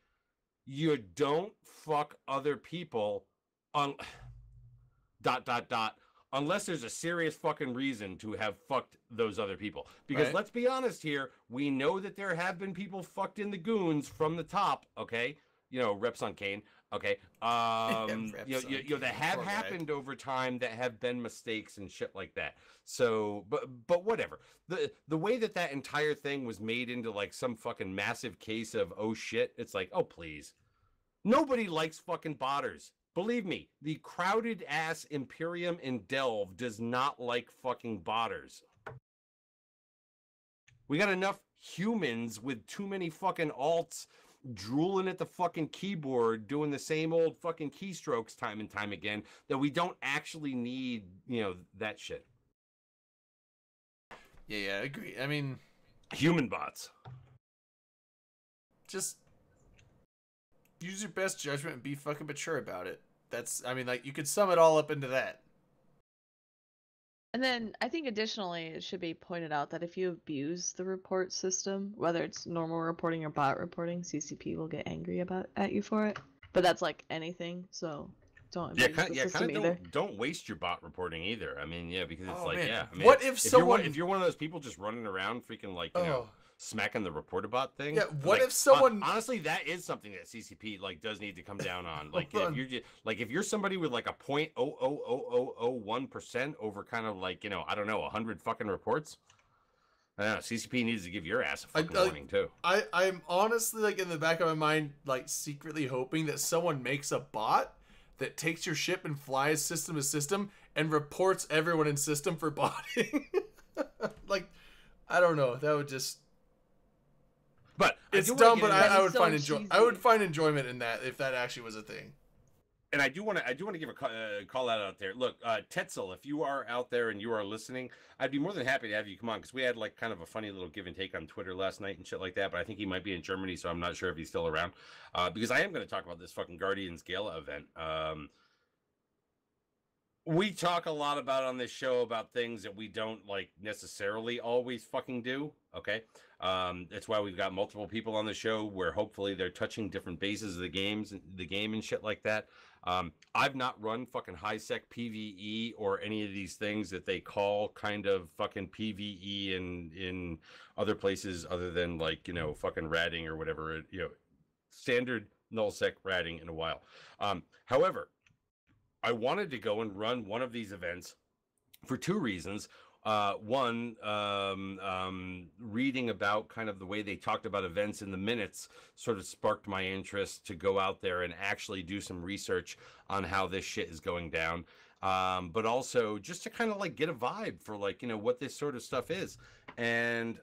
you don't fuck other people on ... unless there's a serious fucking reason to have fucked those other people. Because let's be honest here, we know that there have been people fucked in the goons from the top, okay? Reps on Kane, okay? That have happened over time that have been mistakes and shit like that. So, but whatever. The way that entire thing was made into, like, some fucking massive case of, oh shit, it's like, oh please. Nobody likes fucking botters. Believe me, the crowded ass Imperium in Delve does not like fucking botters. We got enough humans with too many fucking alts drooling at the fucking keyboard doing the same old fucking keystrokes time and time again that we don't actually need, that shit. Yeah, I agree. I mean, human bots. Just use your best judgment and be fucking mature about it. You could sum it all up into that. And then I think additionally it should be pointed out that if you abuse the report system, whether it's normal reporting or bot reporting, CCP will get angry at you for it. But that's like anything, so don't abuse the system either. Don't waste your bot reporting either. I mean, because it's I mean, what if someone... if you're one of those people just running around freaking like, smacking the reporter-bot thing. Yeah, what if someone... honestly, that is something that CCP does need to come down on. Like, if you're somebody with like a 0.00001% over kind of like, I don't know, 100 fucking reports, I don't know, CCP needs to give your ass a fucking warning too. I'm honestly, like, in the back of my mind, like, secretly hoping that someone makes a bot that takes your ship and flies system to system and reports everyone in system for botting. Like, I don't know. That would just... But it's dumb, but I would find enjoyment in that if that actually was a thing. And I do want to give a call out there. Look, Tetzel, if you are out there and you are listening, I'd be more than happy to have you come on, because we had like kind of a funny little give and take on Twitter last night and shit like that. But I think he might be in Germany, so I'm not sure if he's still around. Because I am going to talk about this fucking Guardians Gala event. We talk a lot about on this show about things that we don't like necessarily always fucking do. Okay. That's why we've got multiple people on the show where hopefully they're touching different bases of the game and shit like that. I've not run fucking high-sec PvE or any of these things that they call kind of fucking PvE in other places other than like, fucking ratting or whatever, standard null-sec ratting in a while. However, I wanted to go and run one of these events for two reasons. One, reading about kind of the way they talked about events in the minutes sort of sparked my interest to go out there and actually do some research on how this shit is going down. But also just to kind of like get a vibe for like, you know, what this sort of stuff is. And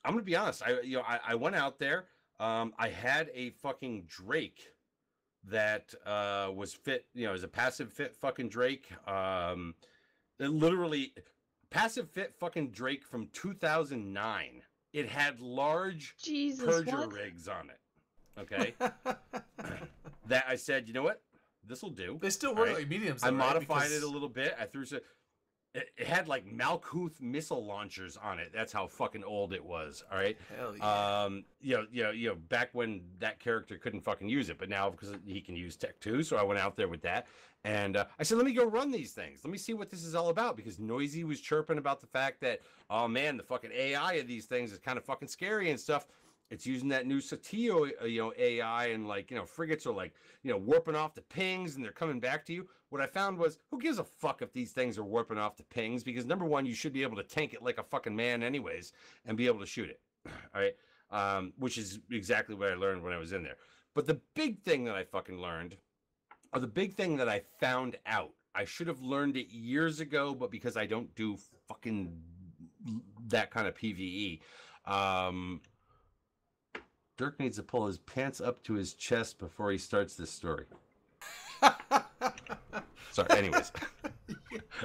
I'm gonna be honest, I went out there. I had a fucking Drake that was fit, you know, as a passive fit fucking Drake. It literally passive fit fucking Drake from 2009. It had large Perger rigs on it. Okay. That I said, you know what? This will do. They still work like mediums. Though, I modified it a little bit. I threw some. It had like Malkuth missile launchers on it. That's how fucking old it was. All right. Hell yeah. You know, back when that character couldn't fucking use it, but now because he can use Tech 2, so I went out there with that, and I said, let me go run these things. Let me see what this is all about, because Noisy was chirping about the fact that, oh man, the fucking AI of these things is kind of fucking scary and stuff. It's using that new Satio, you know, AI, and like, you know, frigates are like, you know, warping off the pings and they're coming back to you. What I found was, who gives a fuck if these things are warping off the pings? Because number one, you should be able to tank it like a fucking man anyways and be able to shoot it. All right. Which is exactly what I learned when I was in there. But the big thing that I fucking learned, or the big thing that I found out, I should have learned it years ago, but because I don't do fucking that kind of PvE, Dirk needs to pull his pants up to his chest before he starts this story. Sorry. Anyways,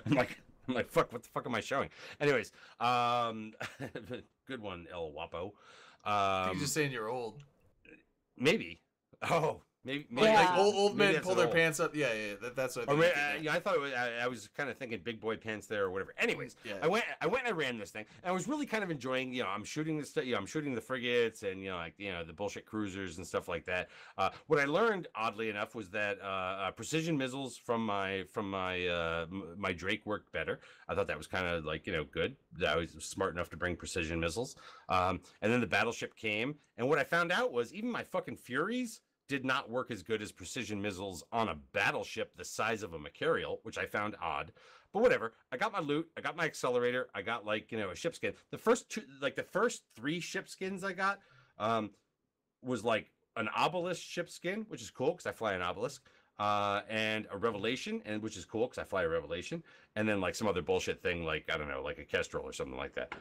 I'm like, fuck. What the fuck am I showing? Anyways, good one, El Wapo. You're just saying you're old. Maybe. Oh, maybe. Like old men pull their pants up. Yeah. That's what. I thought it was, I was kind of thinking big boy pants there or whatever. Anyways, yeah. I went and I ran this thing, and I was really kind of enjoying. You know, I'm shooting this. You know, I'm shooting the frigates and the bullshit cruisers and stuff like that. What I learned, oddly enough, was that precision missiles from my Drake worked better. I thought that was kind of like good. That I was smart enough to bring precision missiles. And then the battleship came, and what I found out was even my fucking Furies did not work as good as precision missiles on a battleship the size of a Macarial, which I found odd. But whatever. I got my loot. I got my accelerator. I got a ship skin. The first three ship skins I got was like an Obelisk ship skin, which is cool because I fly an Obelisk, and a Revelation, and which is cool because I fly a Revelation, and then like some other bullshit thing like I don't know, like a Kestrel or something like that,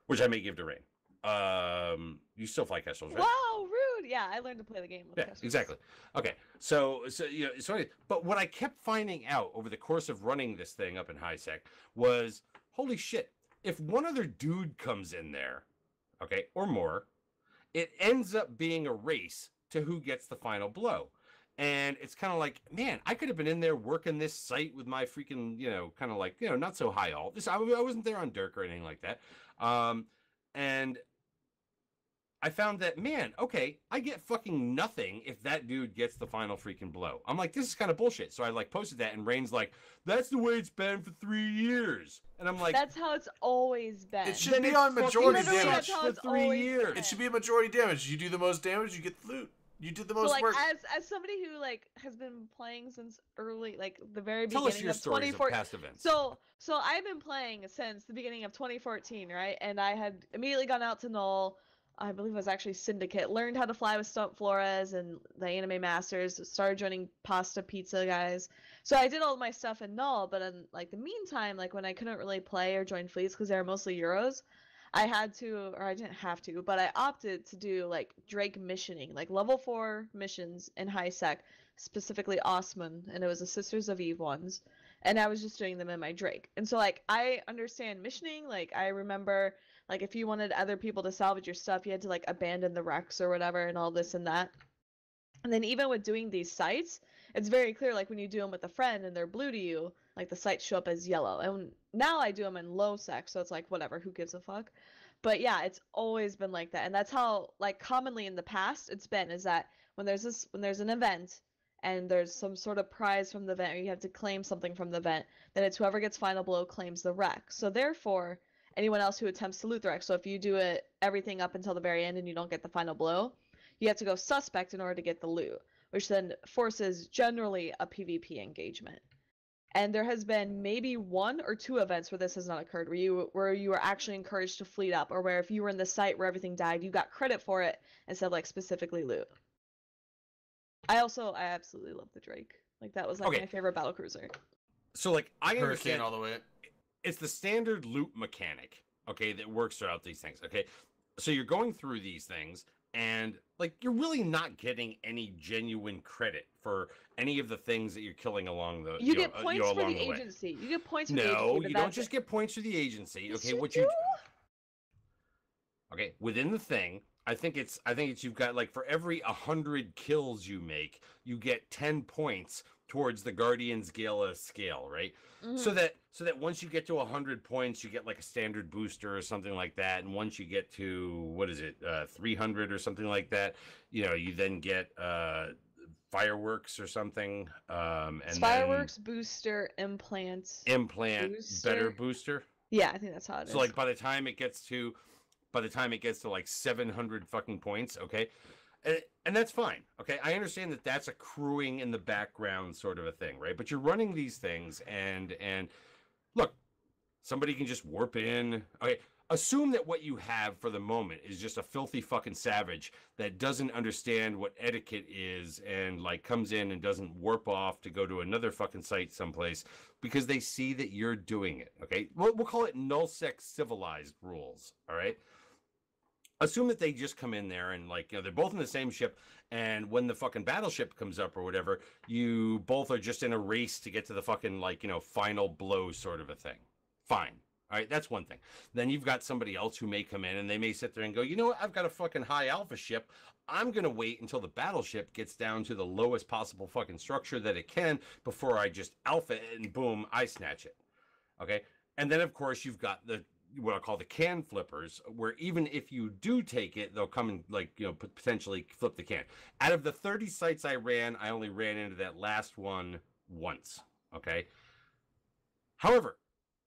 which I may give to Rain. You still fly Kestrels, right? Wow, rude. Yeah, I learned to play the game with Kestrels. Exactly. Okay, so but what I kept finding out over the course of running this thing up in HiSec was, holy shit, if one other dude comes in there, okay, or more, it ends up being a race to who gets the final blow. And it's kind of like, man, I could have been in there working this site with my freaking, kind of like, not so high alt. I wasn't there on Dirk or anything like that. And I found that, man, okay, I get fucking nothing if that dude gets the final freaking blow. I'm like, this is kind of bullshit. So I posted that, and Rain's like, that's the way it's been for 3 years. And I'm like, that's how it's always been. It should be on majority damage for 3 years. It should be a majority damage. You do the most damage, you get the loot. You did the most work. As somebody who has been playing since early, the very beginning Tell us your of stories 2014. Of past events. So I've been playing since the beginning of 2014, right? And I had immediately gone out to Null. I believe it was actually Syndicate. Learned how to fly with Stump Flores and the Anime Masters. Started joining Pasta Pizza guys. So I did all my stuff in Null, but in the meantime, when I couldn't really play or join fleets because they were mostly Euros, I had to, or I didn't have to, but I opted to do Drake missioning, level 4 missions in HiSec, specifically Osman, and it was the Sisters of Eve ones, and I was just doing them in my Drake. And so I understand missioning. I remember if you wanted other people to salvage your stuff, you had to abandon the wrecks or whatever and all this and that. And then even with doing these sites, it's very clear when you do them with a friend and they're blue to you, the sites show up as yellow. And now I do them in low sec, so it's whatever, who gives a fuck. But yeah, it's always been like that. And that's how commonly in the past it's been, is that when there's an event and there's some sort of prize from the event, or you have to claim something from the event, then it's whoever gets final blow claims the wreck. So therefore, anyone else who attempts to loot the wreck, so if you do everything up until the very end and you don't get the final blow, you have to go suspect in order to get the loot, which then forces generally a PvP engagement. And there has been maybe 1 or 2 events where this has not occurred, where you were actually encouraged to fleet up, or where if you were in the site where everything died, you got credit for it instead of like specifically loot. I absolutely love the Drake. Like that was like Okay. my favorite battle cruiser. So like I Hurricane understand all the way. it's the standard loot mechanic, okay, that works throughout these things. Okay, so you're going through these things, and like you're really not getting any genuine credit for any of the things that you're killing along the You get points for along the the way. agency. You get points for the No, agency. you don't just get points for the agency. Yes, Okay, you what do. you okay within the thing. I think it's you've got like for every 100 kills you make, you get 10 points towards the Guardian's Gala scale, right? So that once you get to 100 points, you get like a standard booster or something like that, and once you get to what is it, 300 or something like that, you know, you then get fireworks or something, and It's fireworks, booster, implants. implant, booster. better booster. Yeah, I think that's how it is. So like by the time it gets to like 700 fucking points, okay, and that's fine, okay. I understand that that's accruing in the background, sort of a thing, right? But you're running these things, and look, somebody can just warp in. Okay, assume that what you have for the moment is just a filthy fucking savage that doesn't understand what etiquette is, and like comes in and doesn't warp off to go to another fucking site someplace because they see that you're doing it. Okay, we'll call it nullsec civilized rules. All right. Assume that they just come in there and like, you know, they're both in the same ship, and when the fucking battleship comes up or whatever, you both are just in a race to get to the fucking, like, you know, final blow sort of a thing. Fine. All right, that's one thing. Then you've got somebody else who may come in and they may sit there and go, you know what, I've got a fucking high alpha ship. I'm going to wait until the battleship gets down to the lowest possible fucking structure that it can before I just alpha it, and boom, I snatch it. Okay. And then of course you've got the, what I call the can flippers, where even if you do take it, they'll come and, like, you know, potentially flip the can. Out of the 30 sites I ran, I only ran into that last one once. Okay. However,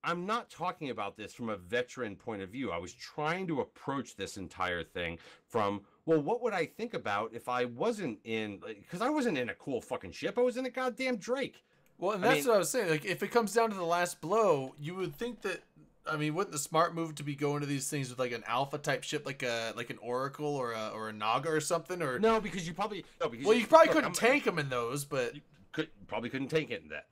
I'm not talking about this from a veteran point of view. I was trying to approach this entire thing from, well, what would I think about if I wasn't in, because I wasn't in a cool fucking ship. I was in a goddamn Drake. Well, and that's what I was saying. Like, if it comes down to the last blow, you would think that, I mean, wouldn't the smart move to be going to these things with like an alpha type ship, like an Oracle or a Naga or something? Or no, because you probably you probably couldn't tank them in those, but you probably couldn't tank it in that.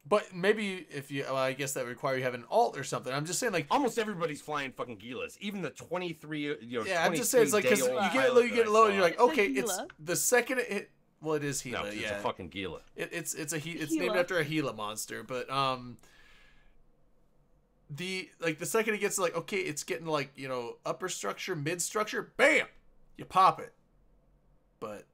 But maybe if you, well, I guess that would require you have an alt or something. I'm just saying, like, almost everybody's flying fucking Gilas, even the 23, you know. Yeah, I'm just saying, it's like, because you get it low, and you're like, okay, it's Gila? the second it hit. Well, it is Gila. No, it's yeah, a fucking Gila. It's named Gila. after a Gila monster, but the second it gets to, like, okay, it's getting, like, you know, upper structure, mid structure, bam, you pop it. But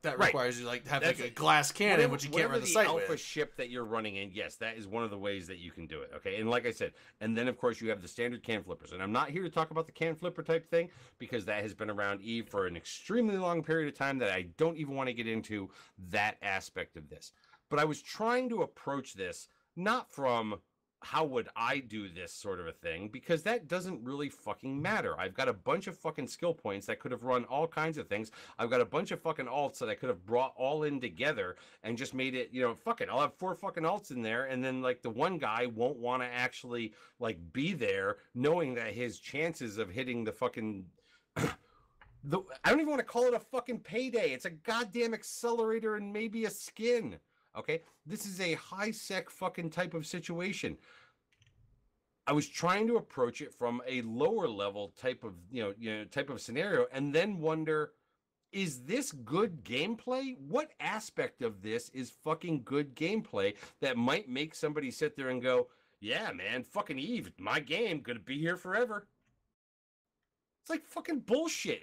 that Right. requires you, like, to have That's like a glass cannon, which you can't whatever run the site alpha with. ship that you're running in, yes, that is one of the ways that you can do it. Okay, and like I said, and then of course you have the standard can flippers, and I'm not here to talk about the can flipper type thing because that has been around Eve for an extremely long period of time that I don't even want to get into that aspect of this. But I was trying to approach this not from how would I do this sort of a thing, because that doesn't really fucking matter. I've got a bunch of fucking skill points that could have run all kinds of things. I've got a bunch of fucking alts that I could have brought all in together and just made it, you know, fuck it, I'll have 4 fucking alts in there, and then, like, the one guy won't want to actually, like, be there knowing that his chances of hitting the fucking I don't even want to call it a fucking payday. It's a goddamn accelerator and maybe a skin. Okay, this is a high sec fucking type of situation. I was trying to approach it from a lower level type of, type of scenario, and then wonder, is this good gameplay? What aspect of this is fucking good gameplay that might make somebody sit there and go, yeah, man, fucking Eve, my game, gonna be here forever. It's like fucking bullshit.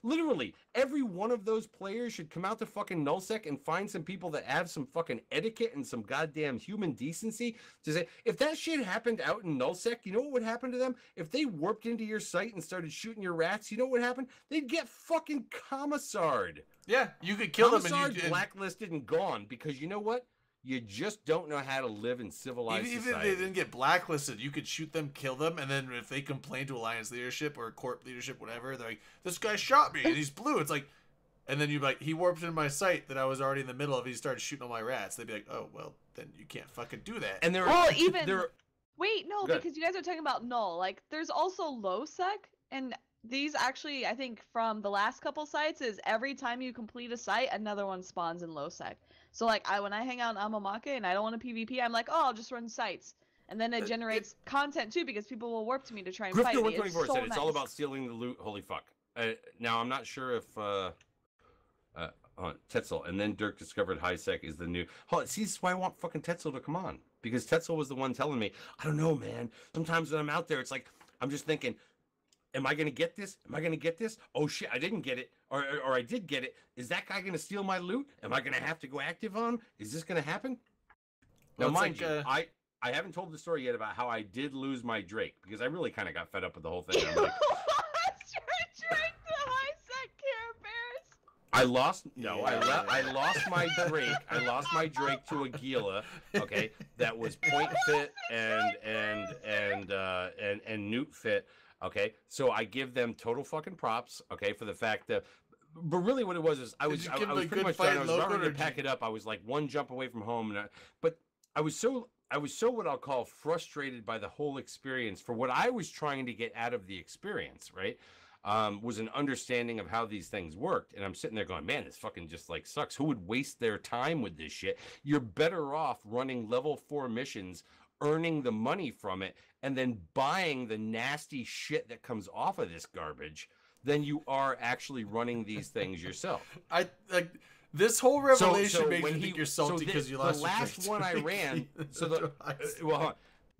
Literally, every one of those players should come out to fucking nullsec and find some people that have some fucking etiquette and some goddamn human decency to say, if that shit happened out in nullsec, you know what would happen to them? If they warped into your site and started shooting your rats, you know what would happen? They'd get fucking commissar'd. Yeah, you could kill them Commissar'd, blacklisted, and gone, because you know what? You just don't know how to live in civilized even society. if they didn't get blacklisted, you could shoot them, kill them, and then if they complain to Alliance leadership or Corp leadership, whatever, they're like, this guy shot me and he's blue. It's like, And then you'd be like, he warped into my site that I was already in the middle of. He started shooting all my rats. They'd be like, oh, well, then you can't fucking do that. And there, Well, even there, wait, no, Good. because you guys are talking about null. Like, there's also low sec, and these actually, I think, from the last couple sites, is every time you complete a site, another one spawns in low sec. So like, when I hang out in Amamake and I don't want to PvP, I'm like, oh, I'll just run sites, and then it generates content too because people will warp to me to try and fight me. Grifter124 It's so said it's all nice. about stealing the loot. Holy fuck! Now I'm not sure if Tetzel, and then Dirk discovered HiSec is the new. Oh, see, this is why I want fucking Tetzel to come on, because Tetzel was the one telling me. I don't know, man. Sometimes when I'm out there, it's like I'm just thinking, am I gonna get this? Am I gonna get this? Oh shit, I didn't get it, or I did get it. Is that guy gonna steal my loot? Am I gonna have to go active on? Is this gonna happen? Now, Well, mind it's like, you, I haven't told the story yet about how I did lose my Drake, because I really kind of got fed up with the whole thing. I'm like, You're trying to high sec Care Bears. I lost. No, Yeah. I lost my Drake. I lost my Drake to a Gila. Okay, that was point fit and newt fit. Okay, so I give them total fucking props. Okay, for the fact that. But really, what it was is I was you give I him was a pretty good much fight done. I was local, already or to did pack you- it up. I was like one jump away from home, but I was so what I'll call frustrated by the whole experience for what I was trying to get out of the experience. Right. Was an understanding of how these things worked. And I'm sitting there going, man, this fucking just like sucks. Who would waste their time with this shit? You're better off running level 4 missions, earning the money from it, and then buying the nasty shit that comes off of this garbage than you are actually running these things yourself. I like this whole revelation So makes when you think you're salty because you lost the last your one I ran. So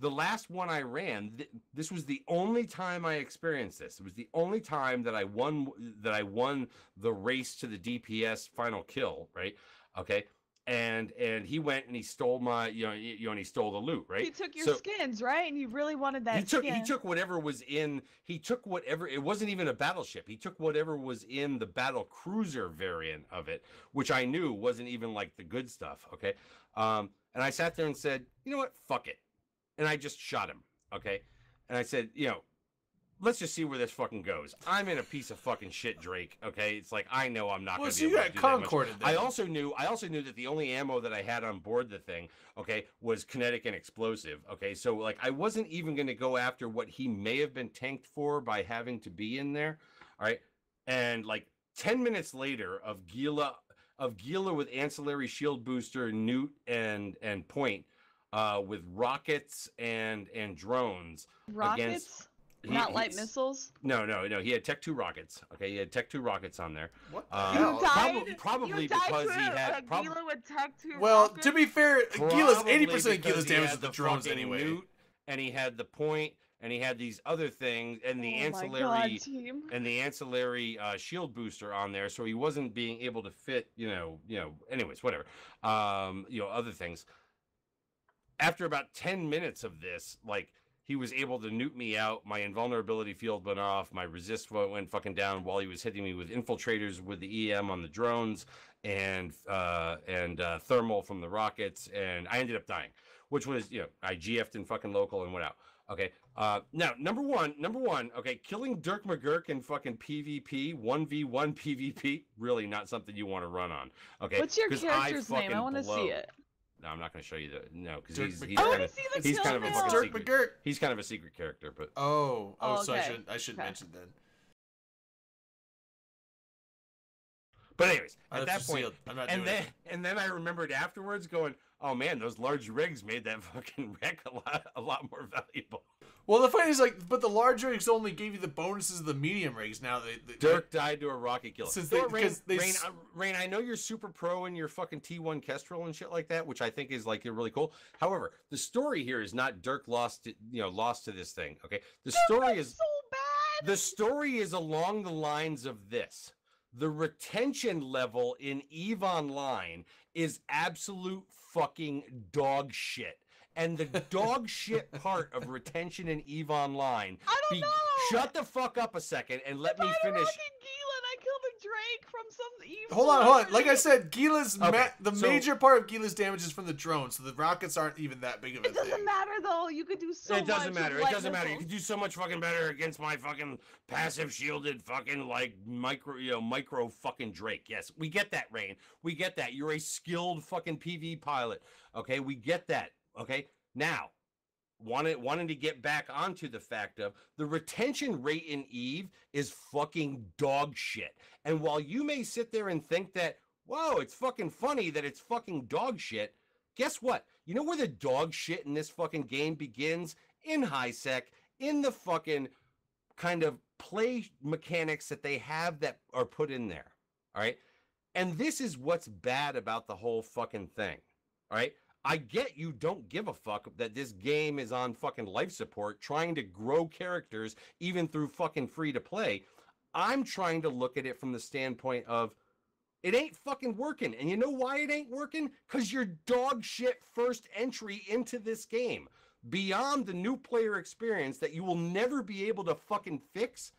the last one I ran, this was the only time I experienced this. It was the only time that I won the race to the DPS final kill, right? Okay. And he went and he stole my and he stole the loot, right? He took your skins, right? And you really wanted that skin. He took whatever was in. He took whatever. It wasn't even a battleship. He took whatever was in the battle cruiser variant of it, which I knew wasn't even like the good stuff. Okay, and I sat there and said, you know what, fuck it, and I just shot him. Okay, and I said, let's just see where this fucking goes. I'm in a piece of fucking shit, Drake. Okay, it's like I know I'm not going to be able to do that much. Concorded then. I also knew that the only ammo that I had on board the thing, okay, was kinetic and explosive. Okay, so like I wasn't even going to go after what he may have been tanked for by having to be in there. All right, and like 10 minutes later of Gila with ancillary shield booster, newt and point, with rockets and drones Rockets? Not light missiles? No. He had Tech 2 rockets. Okay, he had Tech 2 rockets on there. What the You hell? died? Probably You died because to he had. a Gila with Tech 2 Well, rockets? to be fair, Gila's 80% of Gila's damage is with the drones anyway. Newt, and he had the point, and he had these other things, and the Oh my ancillary God, team. and the ancillary shield booster on there, so he wasn't being able to fit. Anyways, whatever. Other things. After about 10 minutes of this, like. He was able to nuke me out. My invulnerability field went off. My resist went fucking down while he was hitting me with infiltrators with the EM on the drones and thermal from the rockets. And I ended up dying, which was, I GF'd in fucking local and went out. Okay. Now, number one, okay, killing Dirk McGurk in fucking PvP, 1v1 PvP, really not something you want to run on. Okay. What's your character's name? I fucking want to see it. No, I'm not going to show you because Dirk he's McGurk. I kind want to of see the he's kill kind of a now. fucking Dirk secret. McGurk. He's kind of a secret character, but So okay. I should Okay. mention then. But anyways, Oh, at that's that point, sealed. I'm not doing and then I remembered afterwards going, "Oh man, those large rigs made that fucking wreck a lot more valuable." Well, the funny is but the large rigs only gave you the bonuses of the medium rigs. Now they Dirk died to a rocket killer. Since You know they- what, because they Rain, s- Rain, I know you're super pro in your fucking T1 Kestrel and shit like that, which I think is like really cool. However, the story here is not Dirk lost to this thing. Okay, the story is so bad. the story is along the lines of this. The retention level in EVE Online is absolute fucking dog shit. And the dog shit part of retention in EVE Online. I don't know. Shut the fuck up a second and let me I finish. Rocket Gila and I killed a Drake from some Eve. Hold on. Like I celebrity. said, Gila's Okay, the so- major part of Gila's damage is from the drone, so the rockets aren't even that big of a It doesn't thing. matter though. You could do so much. It doesn't matter. with It light doesn't matter. You missiles. can do so much fucking better against my fucking passive shielded fucking like micro fucking Drake. Yes, we get that, Rain. We get that. You're a skilled fucking PV pilot. Okay, we get that. Okay, now wanting to get back onto the fact of the retention rate in Eve is fucking dog shit. And while you may sit there and think that, whoa, it's fucking funny that it's fucking dog shit, guess what? You know where the dog shit in this fucking game begins? In HiSec, in the fucking kind of play mechanics that they have that are put in there. All right. And this is what's bad about the whole fucking thing. All right. I get you don't give a fuck that this game is on fucking life support, trying to grow characters even through fucking free to play. I'm trying to look at it from the standpoint of it ain't fucking working. And you know why it ain't working? Because your dog shit first entry into this game, beyond the new player experience that you will never be able to fucking fix,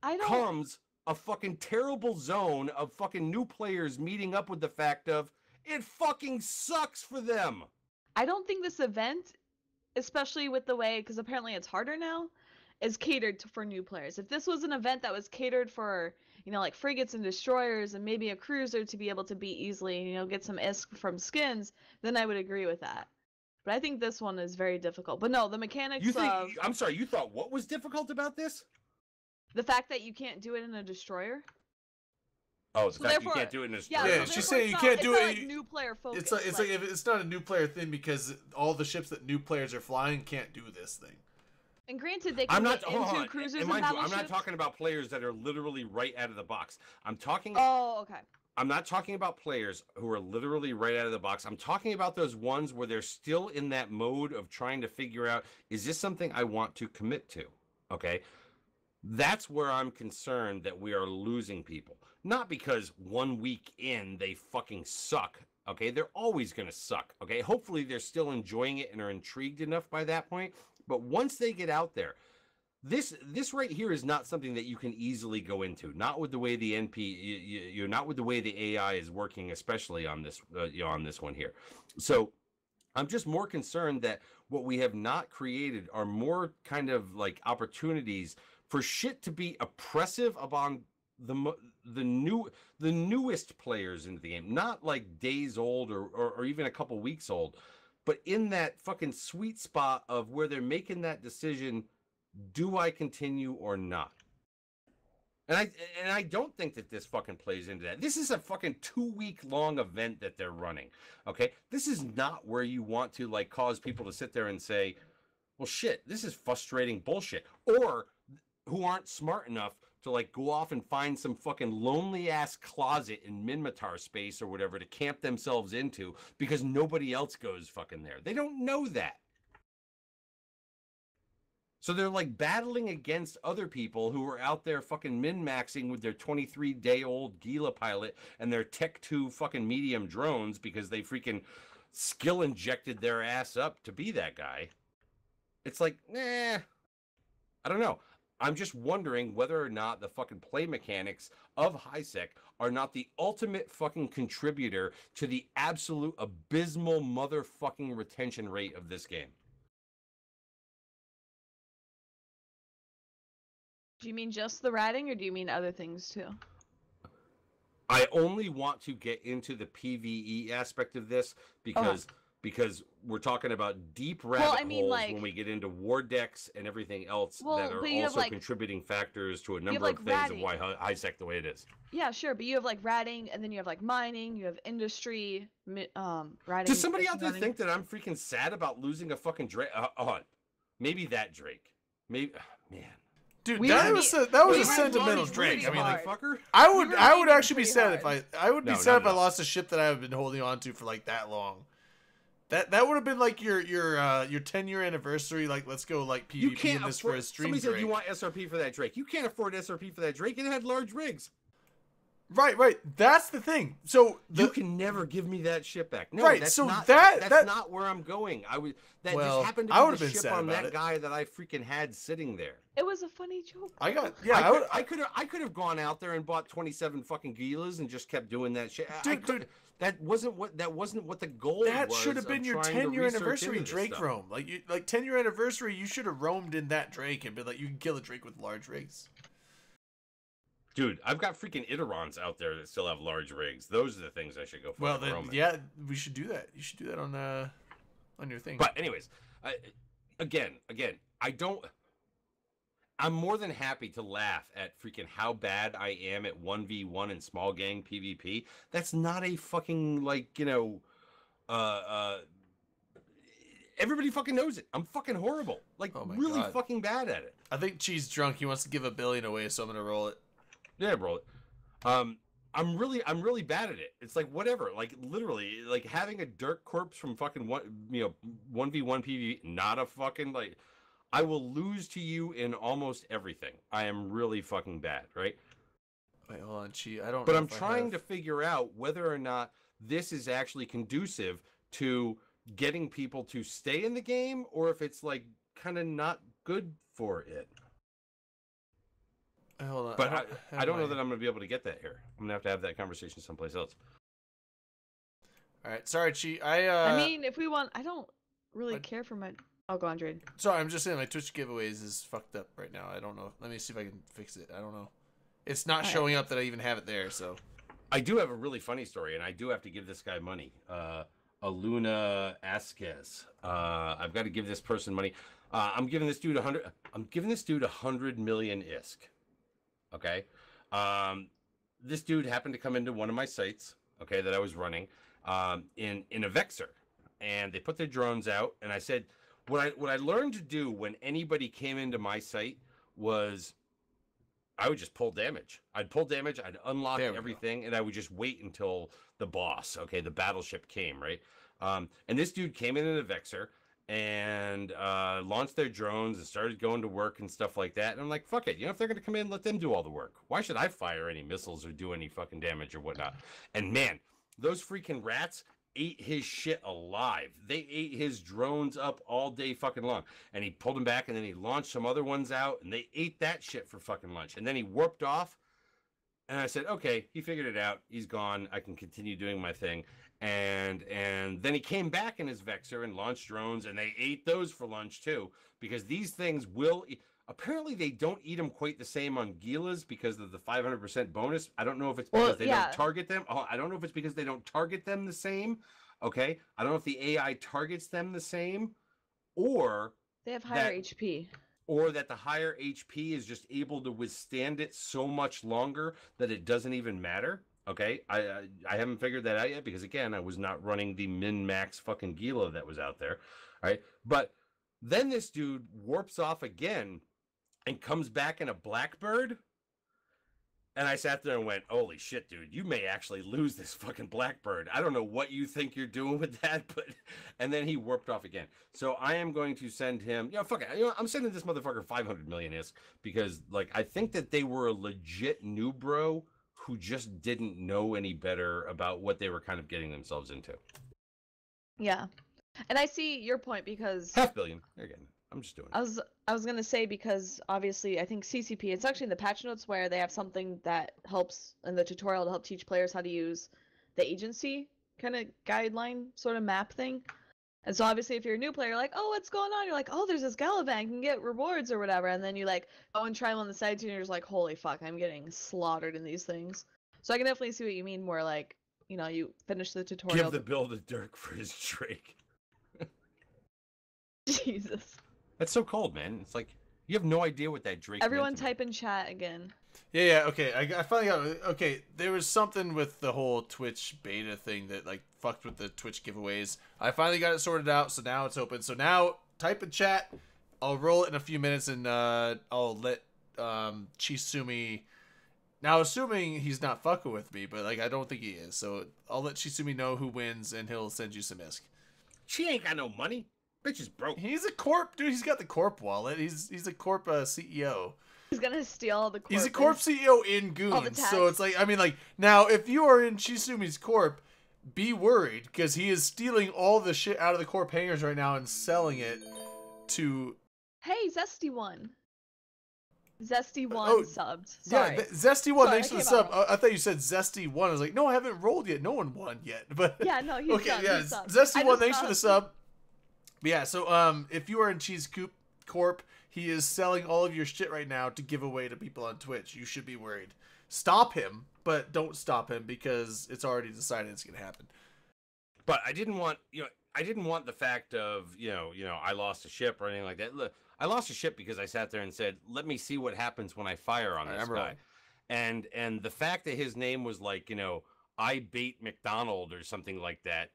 I don't. comes a fucking terrible zone of fucking new players meeting up with the fact of it fucking sucks for them. I don't think this event, especially with the way, because apparently it's harder now, is catered for new players. If this was an event that was catered for, like frigates and destroyers and maybe a cruiser to be able to beat easily, get some ISK from skins, then I would agree with that. But I think this one is very difficult. But no, the mechanics You think? of I'm sorry. You thought what was difficult about this? the fact that you can't do it in a destroyer. Oh, the So fact you therefore- can't do it in a Yeah, story. Yeah, so she's therefore saying it's you not- can't it's do not it- like new player focused. It's like if it's not a new player thing because all the ships that new players are flying can't do this thing. And granted, they can I'm not. get Hold into on. cruisers And and mind you, I'm battleships. not talking about players that are literally right out of the box. I'm talking. Oh, okay. I'm not talking about players who are literally right out of the box. I'm talking about those ones where they're still in that mode of trying to figure out, is this something I want to commit to? Okay. That's where I'm concerned that we are losing people. Not because 1 week in they fucking suck. Okay. They're always going to suck. Okay. Hopefully they're still enjoying it and are intrigued enough by that point. But once they get out there, this right here is not something that you can easily go into. Not with the way the you're not with the way the AI is working, especially on this on this one here. So I'm just more concerned that what we have not created are more kind of like opportunities for shit to be oppressive upon the newest players into the game, not like days old or even a couple weeks old, but in that fucking sweet spot of where they're making that decision. Do I continue or not? And I don't think that this fucking plays into that. This is a fucking 2-week long event that they're running. Okay? This is not where you want to like cause people to sit there and say, well shit, this is frustrating bullshit. Or who aren't smart enough to like go off and find some fucking lonely ass closet in Minmatar space or whatever to camp themselves into because nobody else goes fucking there. They don't know that. So they're like battling against other people who are out there fucking min-maxing with their 23-day-old Gila pilot and their Tech 2 fucking medium drones because they freaking skill injected their ass up to be that guy. It's like, nah, I don't know. I'm just wondering whether or not the fucking play mechanics of HiSec are not the ultimate fucking contributor to the absolute abysmal motherfucking retention rate of this game. Do you mean just the ratting, or do you mean other things too? I only want to get into the PvE aspect of this because we're talking about deep rabbit holes when we get into war decks and everything else that are also contributing factors to a number of things of why HiSec the way it is. Yeah, sure, but you have like ratting, and then you have like mining, you have industry, ratting. Does somebody out there think that I'm freaking sad about losing a fucking Drake? Maybe that Drake. Maybe, man. Dude, that was a sentimental Drake. I mean, like, fucker. I would actually be sad if I would be sad if I no. lost a ship that I've been holding on to for like that long. That would have been like your 10-year anniversary. Like, let's go like PvP in this for a stream. Somebody Drake. said you want SRP for that Drake. You can't afford SRP for that Drake. It had large rigs. Right. That's the thing. So You can never give me that shit back. No, Right, that's so not, that's not where I'm going. That Well, just happened I to be would've the been ship sad on about that it. guy that I freaking had sitting there. It was a funny joke. I got I could have gone out there and bought 27 fucking Gilas and just kept doing that shit. Dude. That wasn't what the goal was. That should have been of your trying to 10-year research anniversary into this Drake stuff. roam. Like 10-year anniversary, you should have roamed in that Drake and been like, you can kill a Drake with large rigs. Dude, I've got freaking Iderons out there that still have large rigs. Those are the things I should go for. Well, then, yeah, we should do that. You should do that on your thing. But anyways, again, I'm more than happy to laugh at freaking how bad I am at 1v1 and small gang PvP. That's not a fucking, like, everybody fucking knows it. I'm fucking horrible. Like, Oh my really God. fucking bad at it. I think Cheese drunk. He wants to give $1 billion away, so I'm gonna roll it. Yeah, bro. I'm really bad at it. It's like whatever. Like literally, like having a dirt corpse from fucking 1v1 PvP, not a fucking like. I will lose to you in almost everything. I am really fucking bad, right? Wait, hold on, Cheese. I don't. But know I'm if I trying have- to figure out whether or not this is actually conducive to getting people to stay in the game, or if it's like kind of not good for it. Hold on. But I don't know that I'm going to be able to get that here. I'm going to have that conversation someplace else. All right, sorry, Cheese. I mean, if we want, I don't really I- care for my. Oh, go on, Drade. Sorry, I'm just saying my Twitch giveaways is fucked up right now. I don't know. Let me see if I can fix it. I don't know. It's not Alright. showing up that I even have it there. So I do have a really funny story, and I do have to give this guy money. Aluna Asquez. I've got to give this person money. I'm giving this dude 100. I'm giving this dude 100 million ISK. Okay. This dude happened to come into one of my sites. Okay, that I was running. In a Vexer, and they put their drones out, and I said, what I learned to do when anybody came into my site was I would just pull damage. I'd pull damage, I'd unlock There we go. everything, and I would just wait until the boss, okay, the battleship came, right? And this dude came in a Vexer and launched their drones and started going to work and stuff like that. And I'm like, fuck it. If they're going to come in, let them do all the work. Why should I fire any missiles or do any fucking damage or whatnot? And man, those freaking rats ate his shit alive. They ate his drones up all day fucking long. And he pulled them back, and then he launched some other ones out, and they ate that shit for fucking lunch. And then he warped off, and I said, okay, he figured it out. He's gone. I can continue doing my thing. And then he came back in his Vexer and launched drones, and they ate those for lunch too, because these things will apparently they don't eat them quite the same on Gilas because of the 500% bonus. I don't know if it's because they don't target them. Oh, I don't know if it's because they don't target them the same. Okay, I don't know if the AI targets them the same, or They have higher That- HP. or that the higher HP is just able to withstand it so much longer that it doesn't even matter. Okay, I haven't figured that out yet because again, I was not running the min-max fucking Gila that was out there. All right, but then this dude warps off again and comes back in a Blackbird. And I sat there and went, holy shit, dude, you may actually lose this fucking Blackbird. I don't know what you think you're doing with that, but... And then he warped off again. So I am going to send him... Fuck it. I'm sending this motherfucker 500 million ISK because, like, I think that they were a legit new bro who just didn't know any better about what they were kind of getting themselves into. Yeah, and I see your point because $500 million. Again, I'm just doing it. I was gonna say because obviously I think CCP, it's actually in the patch notes where they have something that helps in the tutorial to help teach players how to use the agency kind of guideline sort of map thing. And so obviously if you're a new player, you're like, oh, what's going on? You're like, oh, there's this Galavan, you can get rewards or whatever. And then you like go and try them on the side too, and you're just like, holy fuck, I'm getting slaughtered in these things. So I can definitely see what you mean more like, you finish the tutorial. Give the bill to Dirk for his Drake. Jesus. That's so cold, man. It's like, you have no idea what that Drake Everyone meant to me. type in chat again. yeah. Okay, I finally got. Okay, there was something with the whole Twitch beta thing that like fucked with the Twitch giveaways. I finally got it sorted out, so now it's open. So now type in chat. I'll roll it in a few minutes, and I'll let Chisumi. Now, assuming he's not fucking with me, but like I don't think he is, so I'll let Chisumi know who wins, and he'll send you some ISK. She ain't got no money. Bitch is broke. He's a corp, dude. He's got the corp wallet. He's a corp CEO. He's gonna steal all the corp. He's a corp CEO in All the Goons, so it's tax. like, I mean, like, now, if you are in Shisumi's corp, be worried, because he is stealing all the shit out of the corp hangars right now and selling it to... Hey, Zesty one. Zesty one Oh, subbed. Sorry. Yeah, Zesty one, Sorry, thanks I for the came sub. out. I thought you said Zesty one. I was like, no, I haven't rolled yet. No one won yet. But Yeah, no, he's okay, subbed, yeah, he's subbed. Zesty I one, just thanks for saw- the sub. But yeah, so if you are in Cheese Coop Corp, he is selling all of your shit right now to give away to people on Twitch. You should be worried. Stop him, but don't stop him because it's already decided it's gonna happen. But I didn't want, I didn't want the fact of, I lost a ship or anything like that. Look, I lost a ship because I sat there and said, let me see what happens when I fire on this guy. And the fact that his name was like, I bait McDonald or something like that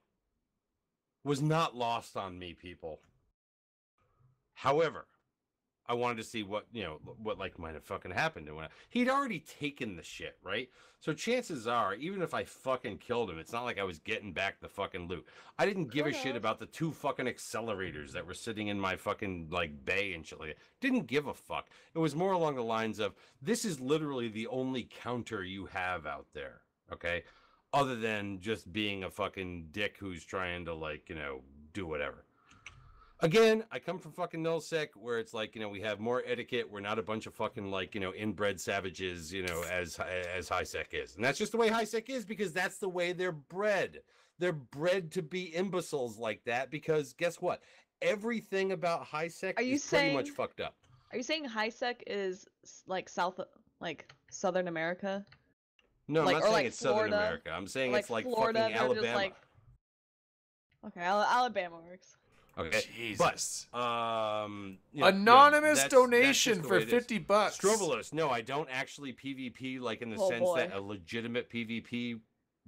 was not lost on me, people. However, I wanted to see what like might have fucking happened to him. He'd already taken the shit, right? So chances are, even if I fucking killed him, it's not like I was getting back the fucking loot. I didn't give a shit about the 2 fucking accelerators that were sitting in my fucking like bay and shit like that. Didn't give a fuck. It was more along the lines of, this is literally the only counter you have out there, okay? Other than just being a fucking dick who's trying to like, do whatever. Again, I come from fucking Nullsec, where it's like, we have more etiquette. We're not a bunch of fucking like, inbred savages, as HiSec is. And that's just the way HiSec is, because that's the way they're bred. They're bred to be imbeciles like that, because guess what? Everything about HiSec is pretty much fucked up. Are you saying HiSec is like Southern America? No, like, I'm not saying like it's Florida, Southern America. I'm saying it's like Florida, fucking Alabama. Like... Okay, Alabama works. Okay, Jesus. But anonymous donation that's for $50. Strovolos, no, I don't actually PvP like in the sense that a legitimate PvP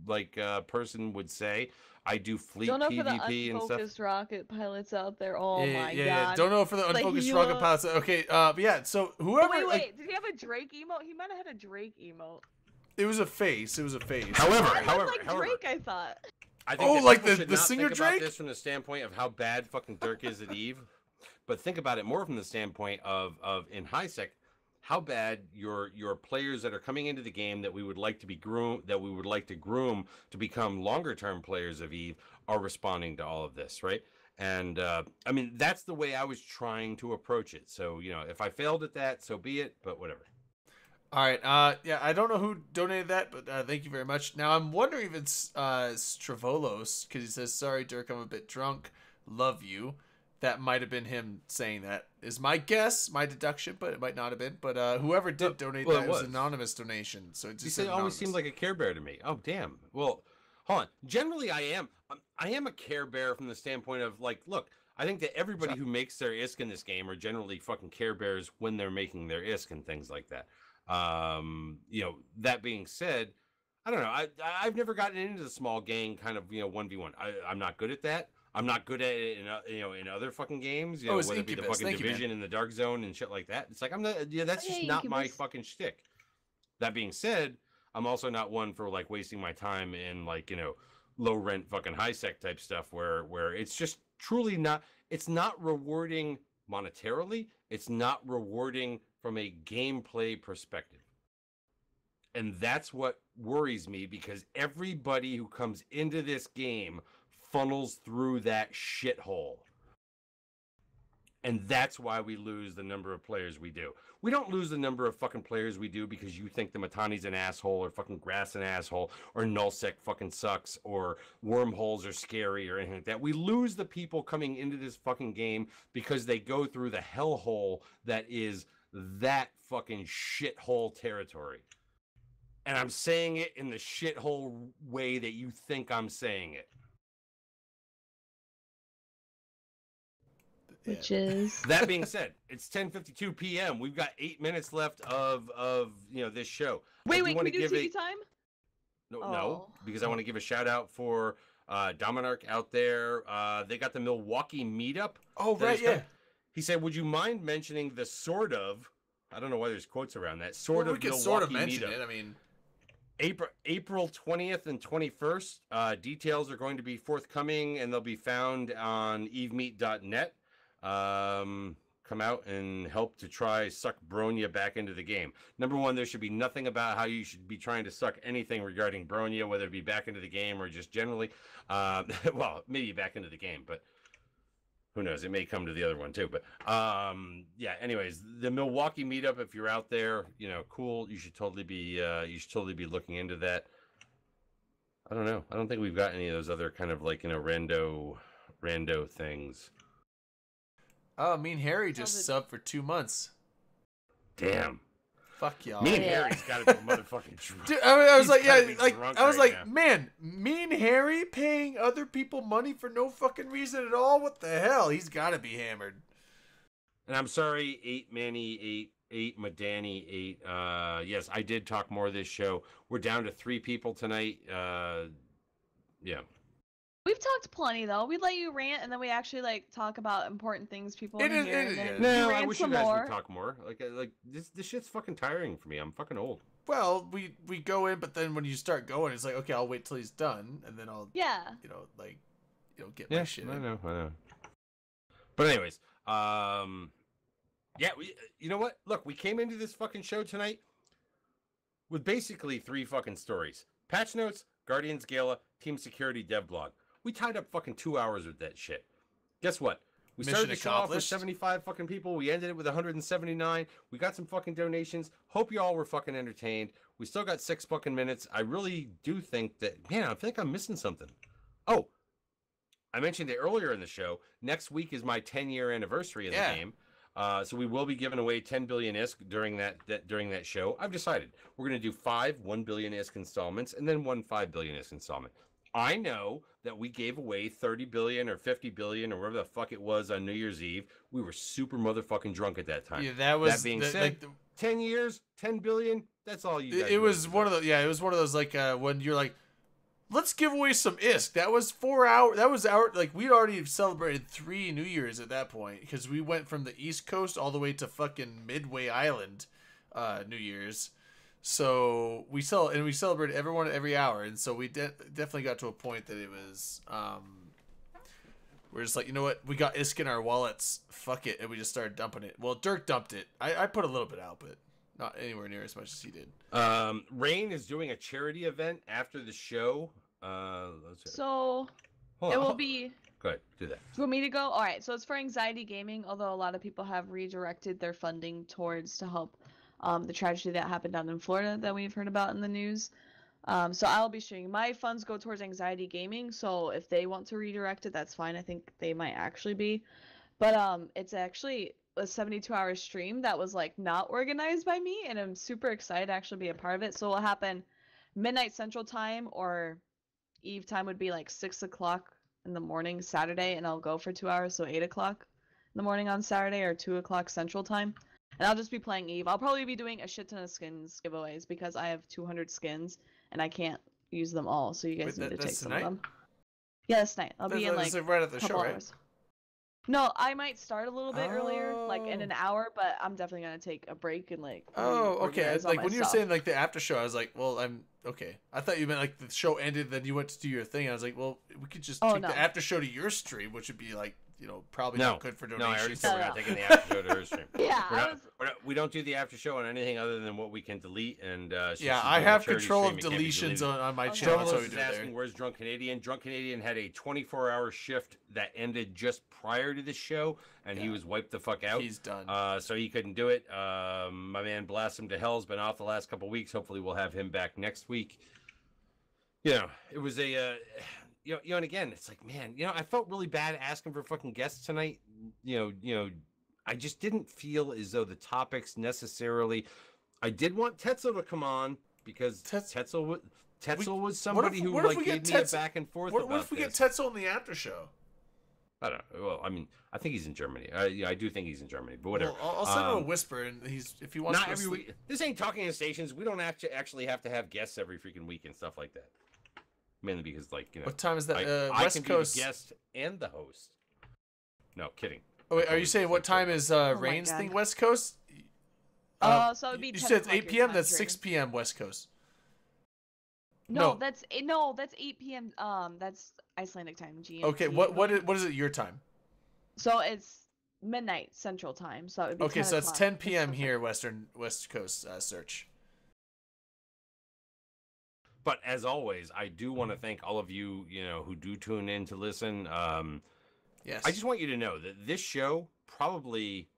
like person would say. I do fleet Don't know PvP for the and stuff. unfocused rocket pilots out there. Oh my god. Yeah. Don't know for the unfocused rocket pilots. Okay, but yeah. So whoever. Wait. Did he have a Drake emote? He might have had a Drake emote. It was a face. However, Drake, I thought. I think like the singer think Drake? about this from the standpoint of how bad fucking Dirk is at Eve, but think about it more from the standpoint of in HiSec, how bad your players that are coming into the game that we would like to groom to become longer term players of Eve are responding to all of this, right? And I mean, that's the way I was trying to approach it. So if I failed at that, so be it. But whatever. All right. Yeah, I don't know who donated that, but thank you very much. Now, I'm wondering if it's Stravolos, because he says, sorry, Dirk, I'm a bit drunk. Love you. That might have been him saying that, is my guess, my deduction, but it might not have been. But whoever did donate that, it was an anonymous donation. So it just always seemed like a Care Bear to me. Oh, damn. Well, hold on. Generally, I am a Care Bear from the standpoint of, like, look, I think that everybody who makes their ISK in this game are generally fucking Care Bears when they're making their ISK and things like that. That being said, I don't know. I've never gotten into the small gang kind of 1v1. I'm not good at that. I'm not good at it in other fucking games. Whether it be the fucking Division and the Dark Zone and shit like that. It's like I'm not. Yeah, that's just not my fucking shtick. That being said, I'm also not one for like wasting my time in like low rent fucking HiSec type stuff where it's just truly not. It's not rewarding monetarily. It's not rewarding from a gameplay perspective. And that's what worries me, because everybody who comes into this game funnels through that shithole. And that's why we lose the number of players we do. We don't lose the number of fucking players we do because you think the Matani's an asshole, or fucking Grass an asshole, or Nullsec fucking sucks, or wormholes are scary, or anything like that. We lose the people coming into this fucking game because they go through the hellhole that is that fucking shithole territory. And I'm saying it in the shithole way that you think I'm saying it. Which is... That being said, it's 10:52 p.m. We've got 8 minutes left of this show. Wait, can we do TV time? No, because I want to give a shout out for Dominark out there. They got the Milwaukee meetup. Oh, right, yeah. He said, would you mind mentioning the sort of, I don't know why there's quotes around that, we could Milwaukee sort of mention meetup. it, I mean... April 20th and 21st. Details are going to be forthcoming, and they'll be found on evemeet.net. come out and help to try suck Bronya back into the game. Number one, there should be nothing about how you should be trying to suck anything regarding Bronya, whether it be back into the game or just generally. Well, maybe back into the game, but who knows? It may come to the other one too. But yeah. Anyways, the Milwaukee meetup, if you're out there, cool. You should totally be looking into that. I don't know. I don't think we've got any of those other kind of like rando things. Oh, Me and Harry just subbed for 2 months. Damn. Fuck y'all. Me and Harry's got to be motherfucking drunk. Dude, I was like, now. man, Me and Harry paying other people money for no fucking reason at all? What the hell? He's got to be hammered. And I'm sorry, 8 Manny, 8 Madani, 8. Yes, I did talk more this show. We're down to 3 people tonight. Yeah. We've talked plenty though. We let you rant, and then we actually talk about important things people want to hear. No, I wish you guys would talk more. Like this shit's fucking tiring for me. I'm fucking old. Well, we go in, but then when you start going, it's like, okay, I'll wait till he's done, and then I'll get my shit. I know. But anyways, yeah, you know what? Look, we came into this fucking show tonight with basically 3 fucking stories: patch notes, Guardians Gala, Team Security Dev Blog. We tied up fucking 2 hours with that shit. Guess what? We started the show off with 75 fucking people. We ended it with 179. We got some fucking donations. Hope you all were fucking entertained. We still got 6 fucking minutes. I really do think that, man, I think I'm missing something. Oh, I mentioned it earlier in the show. Next week is my 10-year anniversary of the game. So we will be giving away 10 billion ISK during that show. I've decided we're going to do 5 1 billion ISK installments and then 1 5 billion ISK installment. I know that we gave away 30 billion or 50 billion or whatever the fuck it was on New Year's Eve. We were super motherfucking drunk at that time. Yeah, that being said, 10 years, 10 billion, that's all you guys it was one of those, it was one of those when you're like, let's give away some ISK. That was 4 hours. That was we'd already celebrated 3 New Year's at that point because we went from the East Coast all the way to fucking Midway Island New Year's. So we celebrated everyone every hour, and so we definitely got to a point that it was we're just like, you know what, we got ISK in our wallets, fuck it, and we just started dumping it. Well, Dirk dumped it. I put a little bit out, but not anywhere near as much as he did. Rain is doing a charity event after the show. So it will be. Go ahead, do that. For me to go? All right. So it's for anxiety gaming, although a lot of people have redirected their funding towards to help the tragedy that happened down in Florida that we've heard about in the news. So I'll be sharing. My funds go towards anxiety gaming, so if they want to redirect it, that's fine. I think they might actually be. But it's actually a 72-hour stream that was not organized by me, and I'm super excited to actually be a part of it. So it'll happen midnight Central Time, or Eve time would be 6 o'clock in the morning Saturday, and I'll go for 2 hours, so 8 o'clock in the morning on Saturday, or 2 o'clock Central Time. And I'll just be playing Eve. I'll probably be doing a shit ton of skins giveaways because I have 200 skins and I can't use them all. So you guys need to take some of them. Yeah, this night. I'll be in right at the show, right? Hours. No, I might start a little bit earlier, in an hour, but I'm definitely gonna take a break and okay. When you were saying the after show, I was like, well, I'm okay. I thought you meant the show ended, then you went to do your thing. I was like, well, we could just take the after show to your stream, which would be probably not good for donations. No, I already said we're not taking the after show to her stream. Yeah, we don't do the after show on anything other than what we can delete. And I have control of deletions on my channel. So is asking, where's Drunk Canadian? Drunk Canadian had a 24-hour shift that ended just prior to the show, and he was wiped the fuck out. He's done. So he couldn't do it. My man Blast Him to Hell's been off the last couple weeks. Hopefully we'll have him back next week. It was a... and again, it's like, man, I felt really bad asking for fucking guests tonight. I just didn't feel as though the topics necessarily. I did want Tetzel to come on because Tetzel was somebody who gave me a back and forth. What if we get Tetzel in the after show? I don't know. Well, I mean, I think he's in Germany. I do think he's in Germany, but whatever. Well, I'll send him a whisper, and if he wants. Not every week. This ain't Talking in Stations. We don't actually have to have guests every freaking week and stuff like that. Mainly because, what time is that? I West can Coast be the guest and the host. No, kidding. Oh, wait, are you saying what time is Rain's thing? West Coast? So it would be. You said 8 p.m. That's 6 p.m. West Coast. No, that's 8 p.m. That's Icelandic time. GMT. Okay, what is it your time? So it's midnight Central Time, so it would be Okay, 10 so it's o'clock 10 p.m. Pacific. here, West Coast search. But as always, I do want to thank all of you, who do tune in to listen. Yes. I just want you to know that this show probably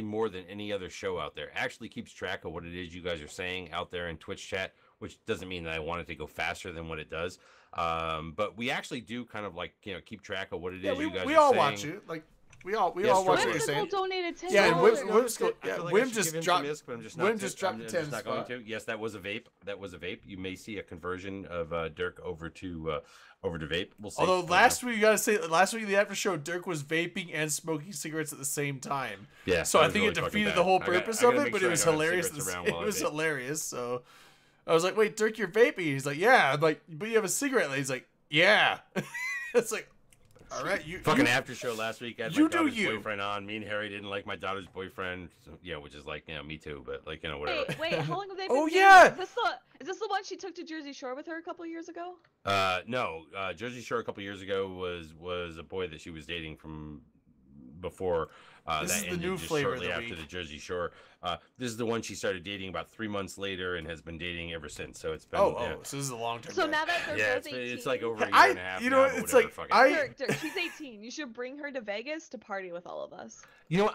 more than any other show out there actually keeps track of what it is you guys are saying out there in Twitch chat, which doesn't mean that I want it to go faster than what it does. But we actually do kind of keep track of what it is you guys are saying. We all watch it. Like we all watch what you're saying. Whimsical donated $10. Yeah, and Wim just dropped. Wim just dropped the 10 not going to. Yes, that was a vape. You may see a conversion of Dirk over to vape. We'll see. Although last week the after show, Dirk was vaping and smoking cigarettes at the same time. Yeah. So I think it defeated the whole purpose of it, but it was hilarious. It was hilarious. So I was like, "Wait, Dirk, you're vaping?" He's like, "Yeah." I'm like, "But you have a cigarette." He's like, "Yeah." It's like, all right, after show last week. I had my daughter's boyfriend on. Me and Harry didn't like my daughter's boyfriend. So, which is me too. But whatever. Wait, how long have they been Oh dating? yeah. Is this the one she took to Jersey Shore with her a couple years ago? No. Jersey Shore a couple years ago was a boy that she was dating from before. This that is the ended new just flavor shortly of the after week. the Jersey Shore. This is the one she started dating about 3 months later and has been dating ever since. So it's been. So this is a long term. So now that they're both 18, it's like over a year and a half. Dirk, she's 18. You should bring her to Vegas to party with all of us.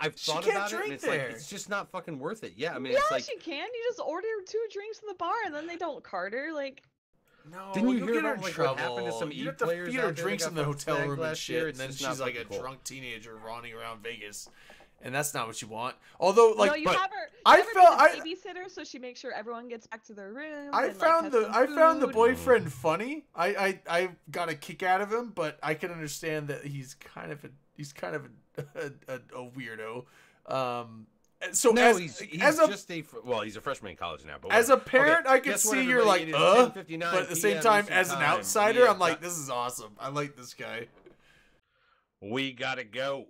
I've thought about it, and it's there. it's just not fucking worth it. Yeah, I mean, yeah, it's like she can. You just order 2 drinks in the bar, and then they don't cart her. Like, no, didn't you you'll hear get her about in what trouble. happened to some You have Eve to players feed out her there drinks that in the got hotel fucked room and last year? shit, It's and then just not she's like a fucking cool. drunk teenager running around Vegas, and that's not what you want. Although, like, no, you but have her. I You have her felt- be the babysitter, so she makes sure everyone gets back to their room. I and, found like, has some found the food. boyfriend funny. I got a kick out of him, but I can understand that he's kind of a weirdo. So No, he's he's a freshman in college now. But as a parent, okay, I could guess see what, you're like, everybody? It is 10:59 but at the same PM time, Eastern as an time. outsider, I'm Yeah, like, this is awesome. I like this guy. We gotta go.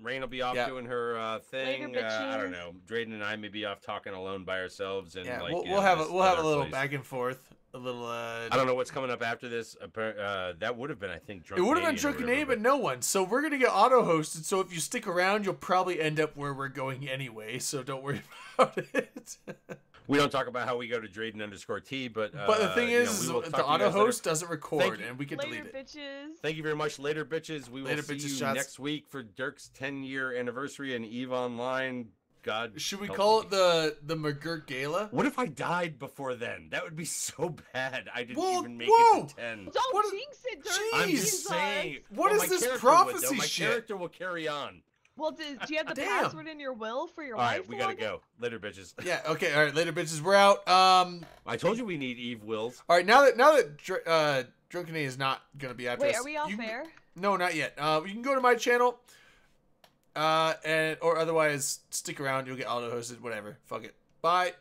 Rain will be off doing her thing. Later, I don't bitches. know. Drayden and I may be off talking alone by ourselves, and Yeah, like we'll have a little place. back and forth, a little. I don't know what's coming up after this. That would have been, I think, It would have been Drunken Canadian, but no one. So we're gonna get auto hosted. So if you stick around, you'll probably end up where we're going anyway. So don't worry about it. We don't talk about how we go to Drayden_T, but the thing is, we will talk the to you auto guys later. host doesn't record, you. and we can Later, delete it. bitches. Thank you very much. Later, bitches. We will Later, see bitches, you shots. next week for Dirk's 10-year anniversary and EVE Online. God. Should we help call me. it the McGirt Gala? What if I died before then? That would be so bad. I didn't even make whoa! it to 10. Don't What is- jinx it, Dirk. Jeez. I'm just saying. What is my this character prophecy would, though. My shit? character will carry on. Well, do you have the Damn. password in your will for your All wife? right, we to gotta log in? go. Later, bitches. Yeah. Okay. All right. Later, bitches. We're out. I told you we need Eve Wills. All right. Now that Drunken is not gonna be after Wait, us, are we off you can- air? No, not yet. You can go to my channel, or otherwise stick around. You'll get auto hosted. Whatever. Fuck it. Bye.